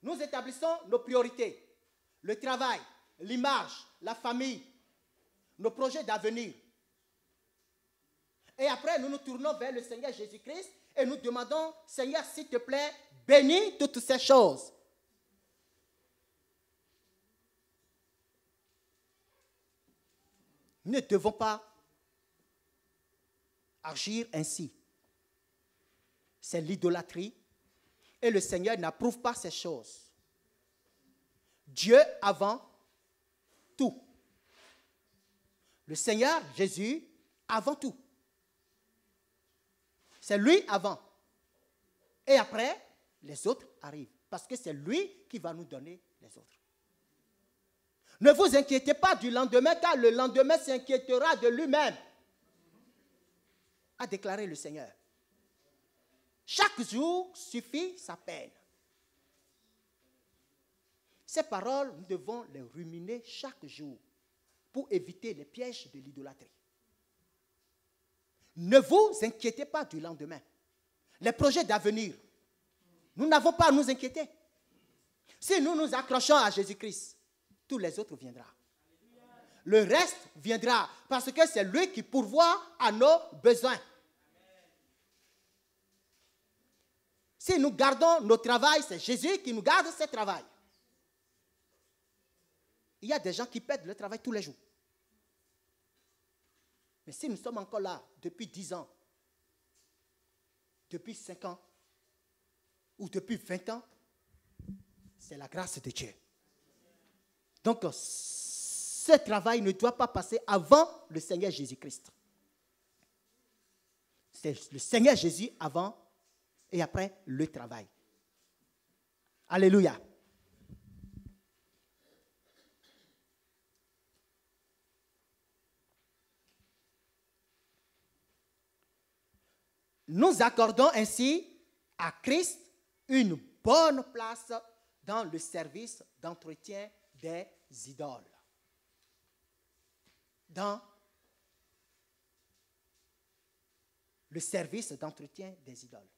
Nous établissons nos priorités, le travail, l'image, la famille, nos projets d'avenir. Et après, nous nous tournons vers le Seigneur Jésus-Christ et nous demandons, Seigneur, s'il te plaît, bénis toutes ces choses. Nous ne devons pas agir ainsi. C'est l'idolâtrie et le Seigneur n'approuve pas ces choses. Dieu avant tout. le Seigneur Jésus avant tout. C'est lui avant. Et après, les autres arrivent. Parce que c'est lui qui va nous donner les autres. Ne vous inquiétez pas du lendemain, car le lendemain s'inquiétera de lui-même, a déclaré le Seigneur. Chaque jour suffit sa peine. Ces paroles, nous devons les ruminer chaque jour pour éviter les pièges de l'idolâtrie. Ne vous inquiétez pas du lendemain. Les projets d'avenir, nous n'avons pas à nous inquiéter. Si nous nous accrochons à Jésus-Christ, tous les autres viendront. Le reste viendra parce que c'est lui qui pourvoit à nos besoins. Si nous gardons nos travails, c'est Jésus qui nous garde ce travail. Il y a des gens qui perdent le travail tous les jours. Mais si nous sommes encore là depuis 10 ans, depuis 5 ans, ou depuis 20 ans, c'est la grâce de Dieu. Donc, ce travail ne doit pas passer avant le Seigneur Jésus-Christ. C'est le Seigneur Jésus avant et après le travail. Alléluia. Nous accordons ainsi à Christ une bonne place dans le service d'entretien des idoles. Dans le service d'entretien des idoles.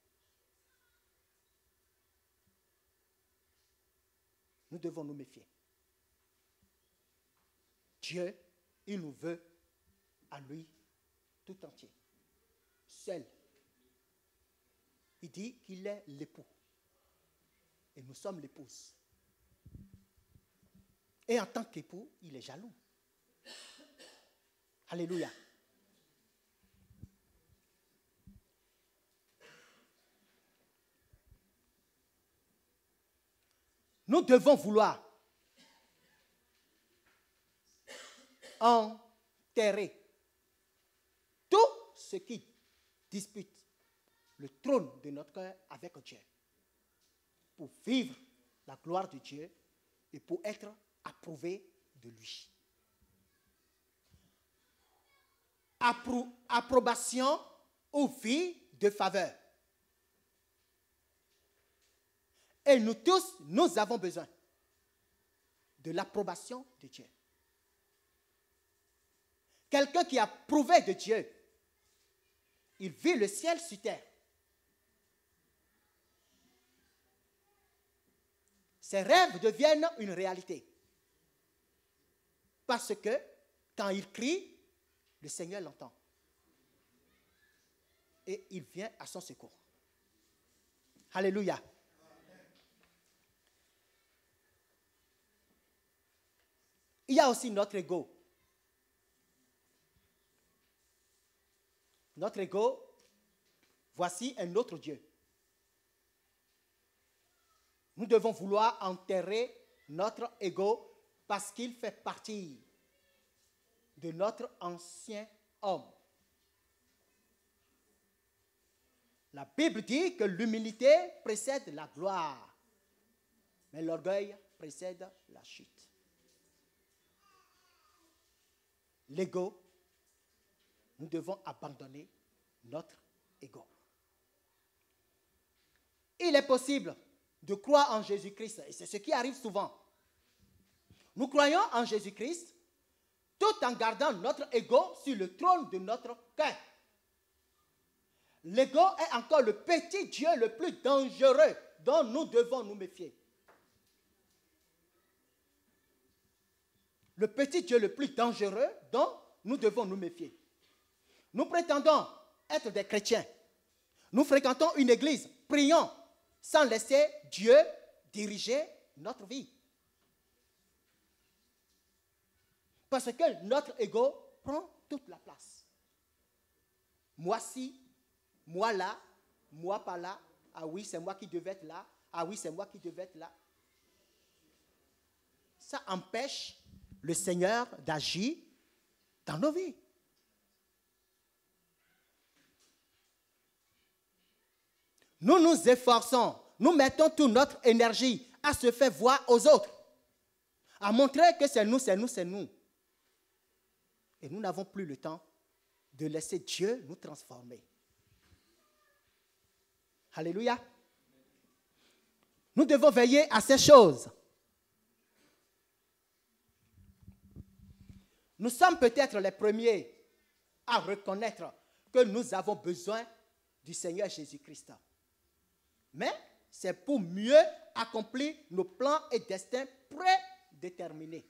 Nous devons nous méfier. Dieu, il nous veut à lui tout entier, seul. Il dit qu'il est l'époux. Et nous sommes l'épouse. Et en tant qu'époux, il est jaloux. Alléluia. Nous devons vouloir enterrer tout ce qui dispute le trône de notre cœur avec Dieu, pour vivre la gloire de Dieu et pour être approuvé de lui. Approbation ou vie de faveur. Et nous tous, nous avons besoin de l'approbation de Dieu. Quelqu'un qui a prouvé de Dieu, il vit le ciel sur terre. Ses rêves deviennent une réalité. Parce que quand il crie, le Seigneur l'entend. Et il vient à son secours. Alléluia. Il y a aussi notre ego. Notre ego, voici un autre Dieu. Nous devons vouloir enterrer notre ego parce qu'il fait partie de notre ancien homme. La Bible dit que l'humilité précède la gloire, mais l'orgueil précède la chute. L'ego, nous devons abandonner notre ego. Il est possible de croire en Jésus-Christ, et c'est ce qui arrive souvent. Nous croyons en Jésus-Christ tout en gardant notre ego sur le trône de notre cœur. L'ego est encore le petit Dieu le plus dangereux dont nous devons nous méfier. Le petit Dieu le plus dangereux dont nous devons nous méfier. Nous prétendons être des chrétiens. Nous fréquentons une église, prions, sans laisser Dieu diriger notre vie. Parce que notre ego prend toute la place. Moi ci, moi là, moi pas là. Ah oui, c'est moi qui devais être là. Ah oui, c'est moi qui devais être là. Ça empêche le Seigneur d'agir dans nos vies. Nous nous efforçons, nous mettons toute notre énergie à se faire voir aux autres, à montrer que c'est nous, c'est nous, c'est nous. Et nous n'avons plus le temps de laisser Dieu nous transformer. Alléluia. Nous devons veiller à ces choses. Nous sommes peut-être les premiers à reconnaître que nous avons besoin du Seigneur Jésus-Christ. Mais c'est pour mieux accomplir nos plans et destins prédéterminés.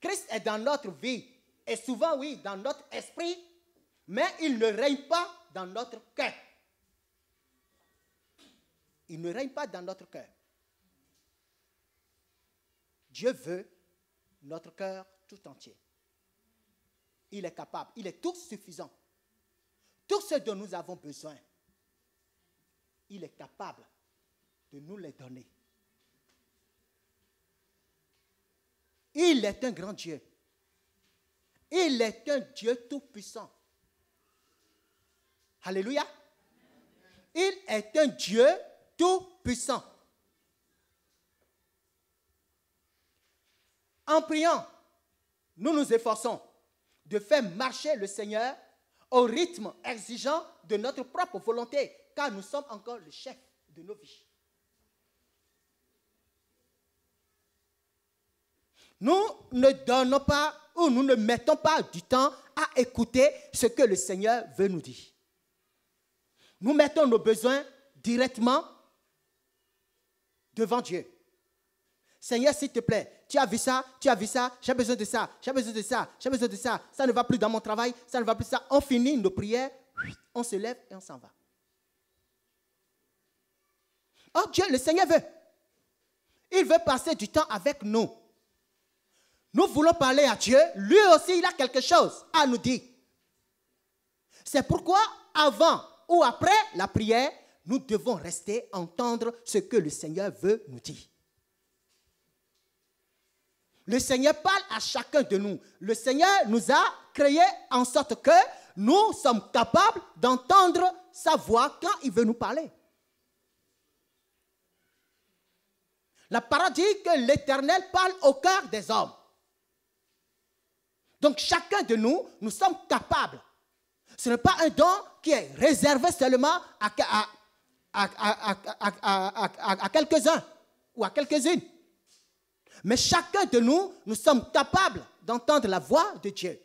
Christ est dans notre vie et souvent, oui, dans notre esprit, mais il ne règne pas dans notre cœur. Il ne règne pas dans notre cœur. Dieu veut notre cœur tout entier. Il est capable, il est tout suffisant. Tout ce dont nous avons besoin, il est capable de nous les donner. Il est un grand Dieu. Il est un Dieu tout-puissant. Alléluia. Il est un Dieu tout-puissant. En priant, nous nous efforçons de faire marcher le Seigneur au rythme exigeant de notre propre volonté, car nous sommes encore le chef de nos vies. Nous ne donnons pas ou nous ne mettons pas du temps à écouter ce que le Seigneur veut nous dire. Nous mettons nos besoins directement devant Dieu. Seigneur, s'il te plaît, tu as vu ça, j'ai besoin de ça, j'ai besoin de ça, j'ai besoin de ça, ça ne va plus dans mon travail, ça ne va plus ça. On finit nos prières, on se lève et on s'en va. Oh Dieu, le Seigneur veut. Il veut passer du temps avec nous. Nous voulons parler à Dieu, lui aussi il a quelque chose à nous dire. C'est pourquoi avant ou après la prière, nous devons rester entendre ce que le Seigneur veut nous dire. Le Seigneur parle à chacun de nous. Le Seigneur nous a créés en sorte que nous sommes capables d'entendre sa voix quand il veut nous parler. La parole dit que l'Éternel parle au cœur des hommes. Donc chacun de nous, nous sommes capables. Ce n'est pas un don qui est réservé seulement à quelques-uns ou à quelques-unes. Mais chacun de nous, nous sommes capables d'entendre la voix de Dieu.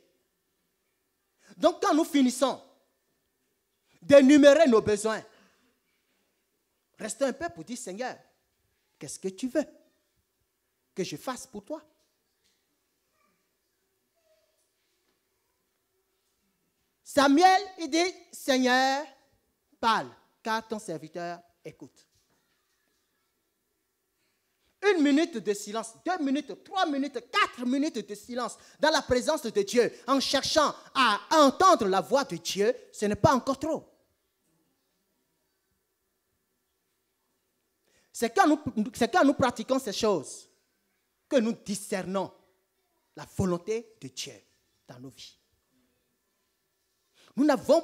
Donc quand nous finissons d'énumérer nos besoins, restons un peu pour dire, Seigneur, qu'est-ce que tu veux que je fasse pour toi? Samuel, il dit, Seigneur, parle, car ton serviteur écoute. 1 minute de silence, 2 minutes, 3 minutes, 4 minutes de silence dans la présence de Dieu, en cherchant à entendre la voix de Dieu, ce n'est pas encore trop. C'est quand nous pratiquons ces choses que nous discernons la volonté de Dieu dans nos vies. Nous n'avons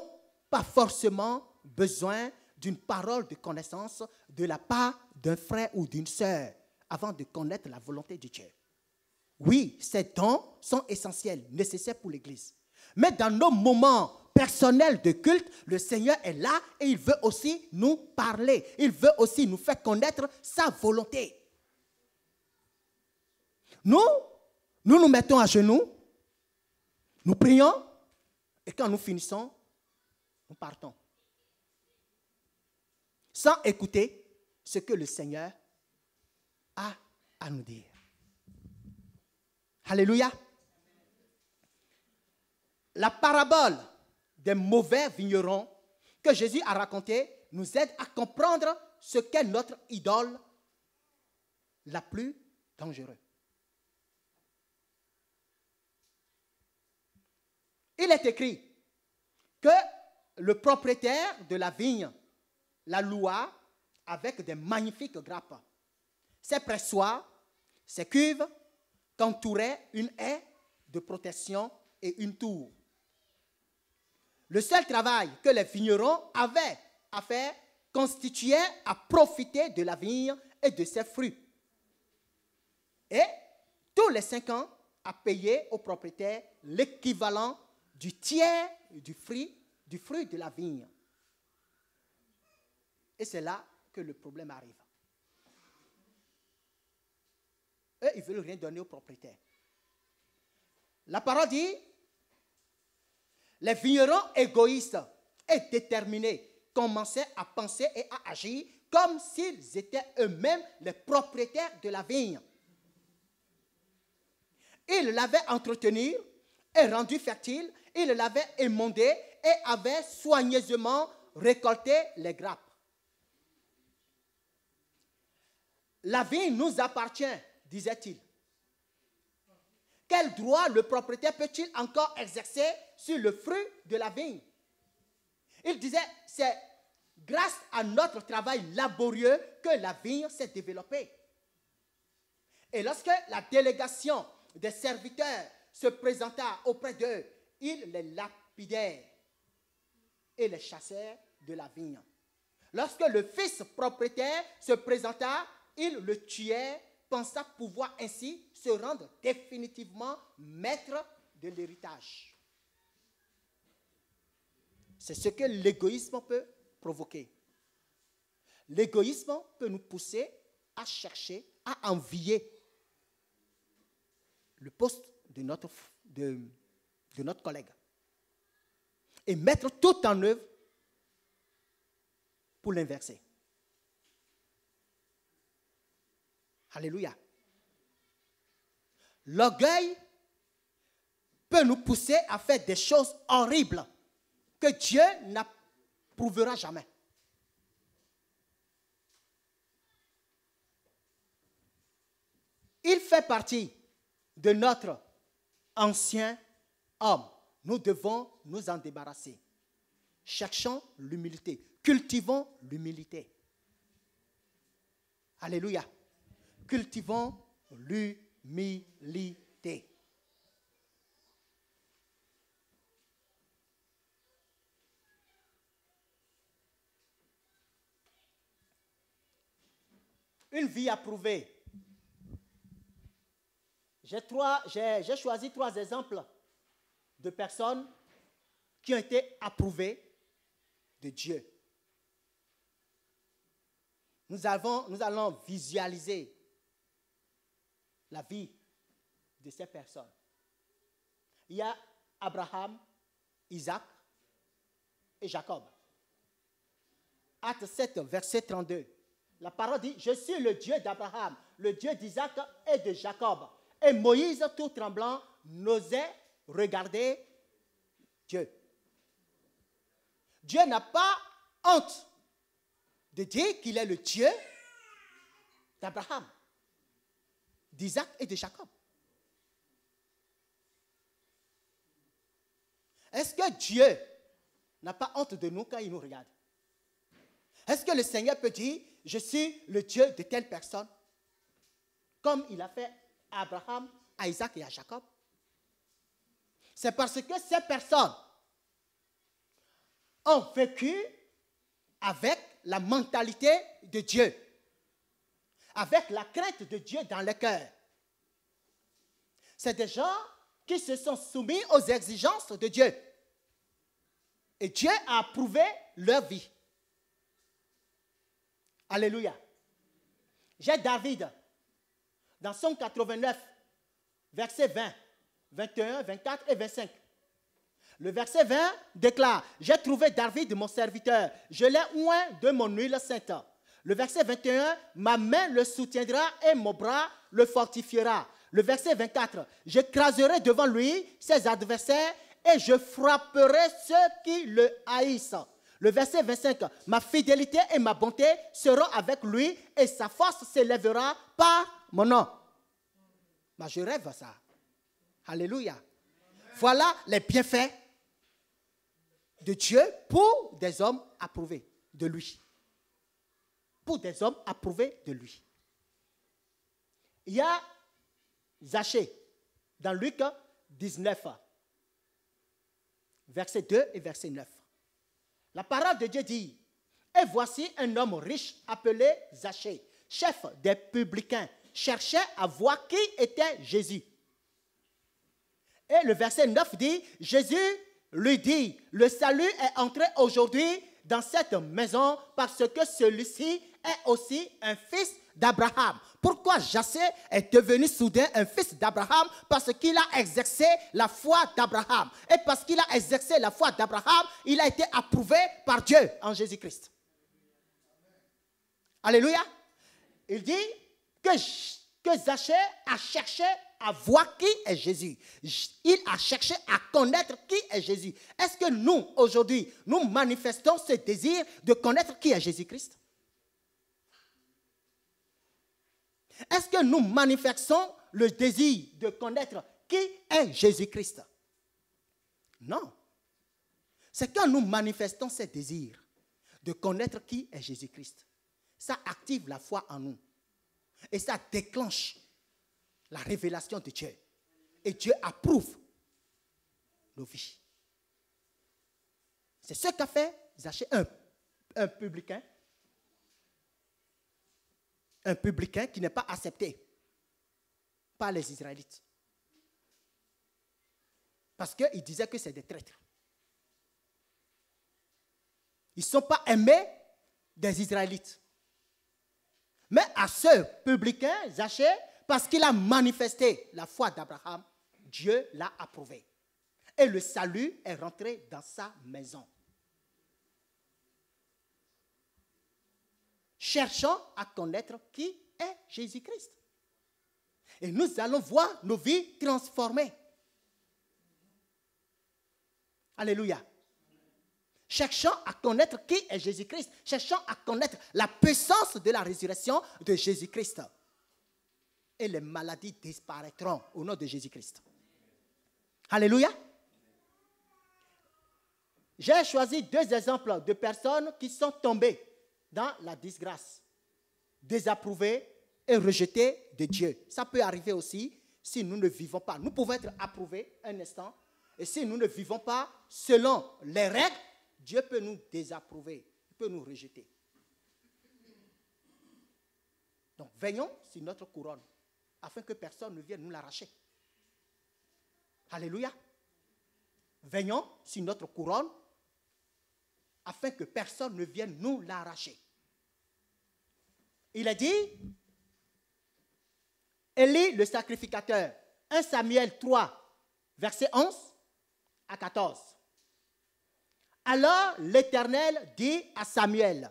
pas forcément besoin d'une parole de connaissance de la part d'un frère ou d'une sœur avant de connaître la volonté de Dieu. Oui, ces dons sont essentiels, nécessaires pour l'Église. Mais dans nos moments personnels de culte, le Seigneur est là et il veut aussi nous parler. Il veut aussi nous faire connaître sa volonté. Nous nous mettons à genoux, nous prions, et quand nous finissons, nous partons. Sans écouter ce que le Seigneur a à nous dire. Alléluia. La parabole des mauvais vignerons que Jésus a racontée nous aide à comprendre ce qu'est notre idole la plus dangereuse. Il est écrit que le propriétaire de la vigne la loua avec des magnifiques grappes. Ses pressoirs, ses cuves qu'entourait une haie de protection et une tour. Le seul travail que les vignerons avaient à faire constituait à profiter de la vigne et de ses fruits. Et tous les 5 ans, à payer au propriétaire l'équivalent du tiers du fruit de la vigne. Et c'est là que le problème arrive. Eux, ils ne veulent rien donner au propriétaire. La parole dit, les vignerons égoïstes et déterminés commençaient à penser et à agir comme s'ils étaient eux-mêmes les propriétaires de la vigne. Ils l'avaient entretenue et rendue fertile, ils l'avaient émondée et avaient soigneusement récolté les grappes. La vigne nous appartient, disait-il. Quel droit le propriétaire peut-il encore exercer sur le fruit de la vigne? Il disait, c'est grâce à notre travail laborieux que la vigne s'est développée. Et lorsque la délégation des serviteurs se présenta auprès d'eux, ils les lapidèrent et les chassèrent de la vigne. Lorsque le fils propriétaire se présenta, ils le tuèrent, pensant pouvoir ainsi se rendre définitivement maître de l'héritage. C'est ce que l'égoïsme peut provoquer. L'égoïsme peut nous pousser à chercher, à envier le poste de notre collègue et mettre tout en œuvre pour l'inverser. Alléluia. L'orgueil peut nous pousser à faire des choses horribles que Dieu n'approuvera jamais. Il fait partie de notre ancien homme. Nous devons nous en débarrasser. Cherchons l'humilité. Cultivons l'humilité. Alléluia. Cultivons l'humilité. Une vie approuvée. J'ai choisi 3 exemples de personnes qui ont été approuvées de Dieu. Nous allons visualiser la vie de ces personnes. Il y a Abraham, Isaac et Jacob. Acte 7, verset 32. La parole dit, je suis le Dieu d'Abraham, le Dieu d'Isaac et de Jacob. Et Moïse, tout tremblant, n'osait regarder Dieu. Dieu n'a pas honte de dire qu'il est le Dieu d'Abraham, d'Isaac et de Jacob. Est-ce que Dieu n'a pas honte de nous quand il nous regarde? Est-ce que le Seigneur peut dire, je suis le Dieu de telle personne, comme il a fait à Abraham, à Isaac et à Jacob? C'est parce que ces personnes ont vécu avec la mentalité de Dieu, avec la crainte de Dieu dans le cœur. C'est des gens qui se sont soumis aux exigences de Dieu. Et Dieu a approuvé leur vie. Alléluia. J'ai David, dans Psaume 89, versets 20, 21, 24 et 25. Le verset 20 déclare, « J'ai trouvé David, mon serviteur, je l'ai oint de mon huile sainte. » Le verset 21, « Ma main le soutiendra et mon bras le fortifiera. » Le verset 24, « J'écraserai devant lui ses adversaires et je frapperai ceux qui le haïssent. » Le verset 25, « Ma fidélité et ma bonté seront avec lui et sa force s'élèvera par mon nom. » Bah, je rêve ça. Alléluia. Voilà les bienfaits de Dieu pour des hommes approuvés de lui. Pour des hommes approuvés de lui. Il y a Zachée, dans Luc 19, verset 2 et verset 9. La parole de Dieu dit, « Et voici un homme riche appelé Zachée, chef des publicains, cherchait à voir qui était Jésus. » Et le verset 9 dit, « Jésus lui dit, le salut est entré aujourd'hui dans cette maison parce que celui-ci est aussi un fils d'Abraham. » Pourquoi Zachée est devenu soudain un fils d'Abraham? Parce qu'il a exercé la foi d'Abraham. Et parce qu'il a exercé la foi d'Abraham, il a été approuvé par Dieu en Jésus-Christ. Alléluia. Il dit que Zachée a cherché à voir qui est Jésus. Il a cherché à connaître qui est Jésus. Est-ce que nous, aujourd'hui, nous manifestons ce désir de connaître qui est Jésus-Christ? Est-ce que nous manifestons le désir de connaître qui est Jésus-Christ? Non. C'est quand nous manifestons ce désir de connaître qui est Jésus-Christ. Ça active la foi en nous. Et ça déclenche la révélation de Dieu. Et Dieu approuve nos vies. C'est ce qu'a fait Zachée, un publicain. Un publicain qui n'est pas accepté par les Israélites. Parce qu'ils disaient que c'est des traîtres. Ils ne sont pas aimés des Israélites. Mais à ce publicain, Zachée, parce qu'il a manifesté la foi d'Abraham, Dieu l'a approuvé. Et le salut est rentré dans sa maison. Cherchons à connaître qui est Jésus-Christ. Et nous allons voir nos vies transformées. Alléluia. Cherchons à connaître qui est Jésus-Christ. Cherchons à connaître la puissance de la résurrection de Jésus-Christ. Et les maladies disparaîtront au nom de Jésus-Christ. Alléluia. J'ai choisi 2 exemples de personnes qui sont tombées dans la disgrâce, désapprouvées et rejetées de Dieu. Ça peut arriver aussi si nous ne vivons pas. Nous pouvons être approuvés un instant, et si nous ne vivons pas selon les règles, Dieu peut nous désapprouver, il peut nous rejeter. Donc, veillons sur notre couronne, afin que personne ne vienne nous l'arracher. Alléluia. Veillons sur notre couronne, afin que personne ne vienne nous l'arracher. Il a dit, Élie le sacrificateur, 1 Samuel 3, verset 11 à 14. Alors l'Éternel dit à Samuel,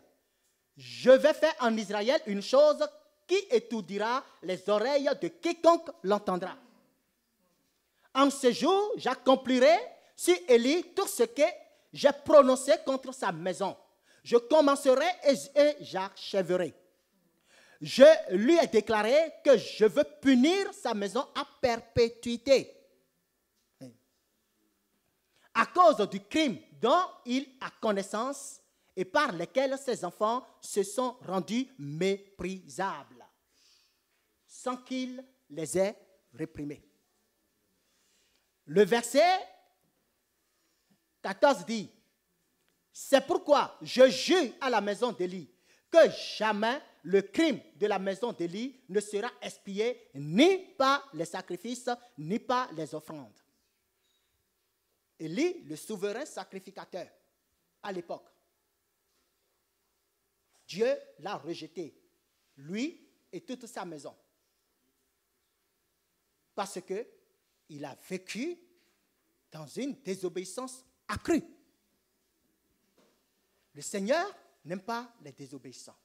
je vais faire en Israël une chose qui étourdira les oreilles de quiconque l'entendra. En ce jour, j'accomplirai sur Élie tout ce que j'ai prononcé contre sa maison. Je commencerai et j'achèverai. Je lui ai déclaré que je veux punir sa maison à perpétuité. À cause du crime dont il a connaissance et par lequel ses enfants se sont rendus méprisables, sans qu'il les ait réprimés. Le verset 14 dit, c'est pourquoi je jure à la maison d'Élie que jamais le crime de la maison d'Élie ne sera expié ni par les sacrifices, ni par les offrandes. Élie, le souverain sacrificateur à l'époque, Dieu l'a rejeté, lui et toute sa maison, parce qu'il a vécu dans une désobéissance accrue. Le Seigneur n'aime pas les désobéissants.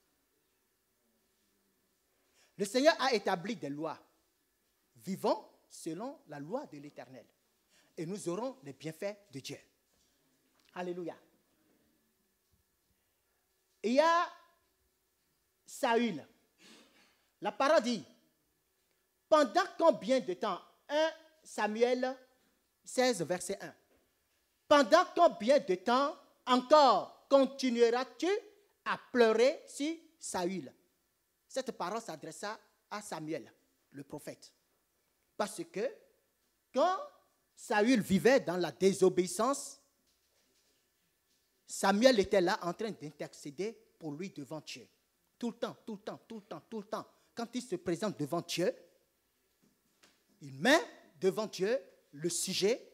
Le Seigneur a établi des lois. Vivons selon la loi de l'Éternel. Et nous aurons les bienfaits de Dieu. Alléluia. Il y a Saül. La parole dit, pendant combien de temps? 1 Samuel 16, verset 1. Pendant combien de temps encore continueras-tu à pleurer sur Saül? Cette parole s'adressa à Samuel, le prophète. Parce que quand Saül vivait dans la désobéissance, Samuel était là en train d'intercéder pour lui devant Dieu. Tout le temps, tout le temps, tout le temps, tout le temps. Quand il se présente devant Dieu, il met devant Dieu le sujet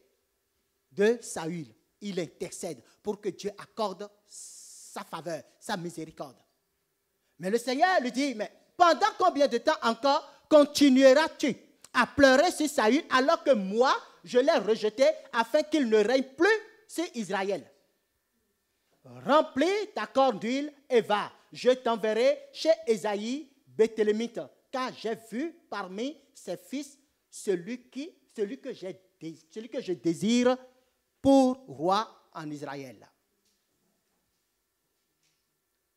de Saül. Il intercède pour que Dieu accorde sa faveur, sa miséricorde. Mais le Seigneur lui dit, mais pendant combien de temps encore continueras-tu à pleurer sur Saül alors que moi, je l'ai rejeté afin qu'il ne règne plus sur Israël? Remplis ta corne d'huile et va. Je t'enverrai chez Ésaïe, Béthélémite, car j'ai vu parmi ses fils celui que je désire pour roi en Israël.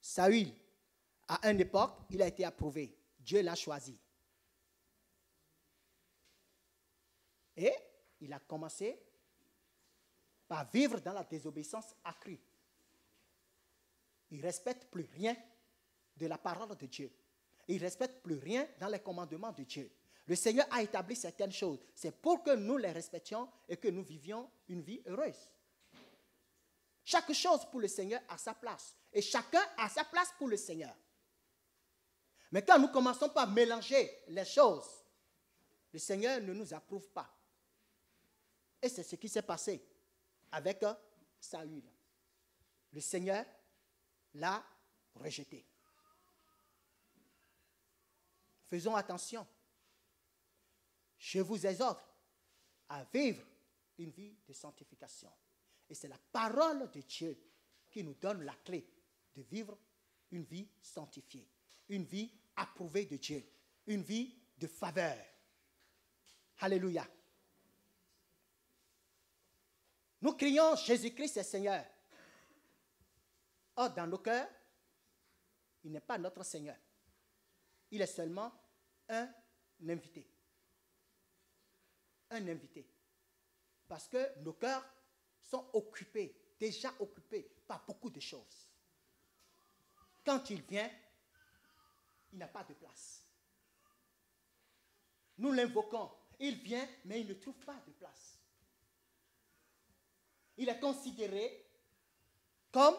Saül, à une époque, il a été approuvé. Dieu l'a choisi. Et il a commencé par vivre dans la désobéissance accrue. Il ne respecte plus rien de la parole de Dieu. Il ne respecte plus rien dans les commandements de Dieu. Le Seigneur a établi certaines choses. C'est pour que nous les respections et que nous vivions une vie heureuse. Chaque chose pour le Seigneur a sa place. Et chacun a sa place pour le Seigneur. Mais quand nous commençons par mélanger les choses, le Seigneur ne nous approuve pas. Et c'est ce qui s'est passé avec Saül. Le Seigneur l'a rejeté. Faisons attention. Je vous exhorte à vivre une vie de sanctification. Et c'est la parole de Dieu qui nous donne la clé de vivre une vie sanctifiée, une vie approuvée de Dieu, une vie de faveur. Alléluia. Nous crions Jésus-Christ est Seigneur. Or, dans nos cœurs, il n'est pas notre Seigneur. Il est seulement un invité. Un invité. Parce que nos cœurs sont occupés, déjà occupés par beaucoup de choses. Quand il vient, il n'a pas de place. Nous l'invoquons. Il vient, mais il ne trouve pas de place. Il est considéré comme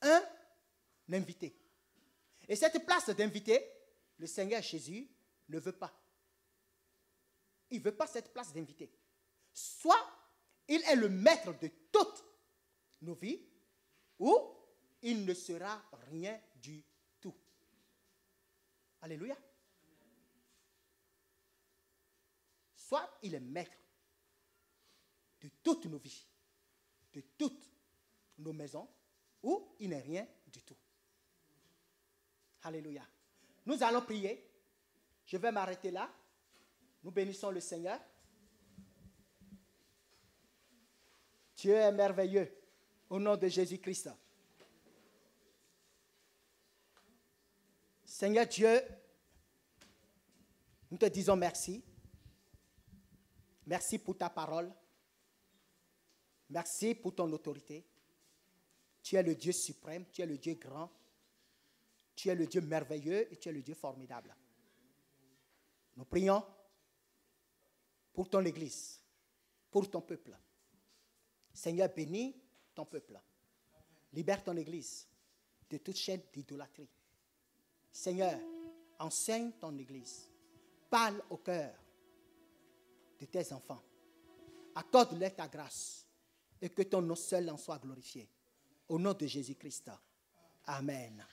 un invité. Et cette place d'invité, le Seigneur Jésus ne veut pas. Il ne veut pas cette place d'invité. Soit il est le maître de toutes nos vies, ou il ne sera rien du tout. Alléluia. Soit il est maître de toutes nos vies, de toutes nos maisons, ou il n'est rien du tout. Alléluia. Nous allons prier. Je vais m'arrêter là. Nous bénissons le Seigneur. Dieu est merveilleux. Au nom de Jésus-Christ. Seigneur Dieu, nous te disons merci. Merci pour ta parole. Merci pour ton autorité. Tu es le Dieu suprême, tu es le Dieu grand, tu es le Dieu merveilleux et tu es le Dieu formidable. Nous prions pour ton Église, pour ton peuple. Seigneur, bénis ton peuple. Libère ton Église de toute chaîne d'idolâtrie. Seigneur, enseigne ton Église. Parle au cœur de tes enfants. Accorde-leur ta grâce et que ton nom seul en soit glorifié. Au nom de Jésus-Christ. Amen.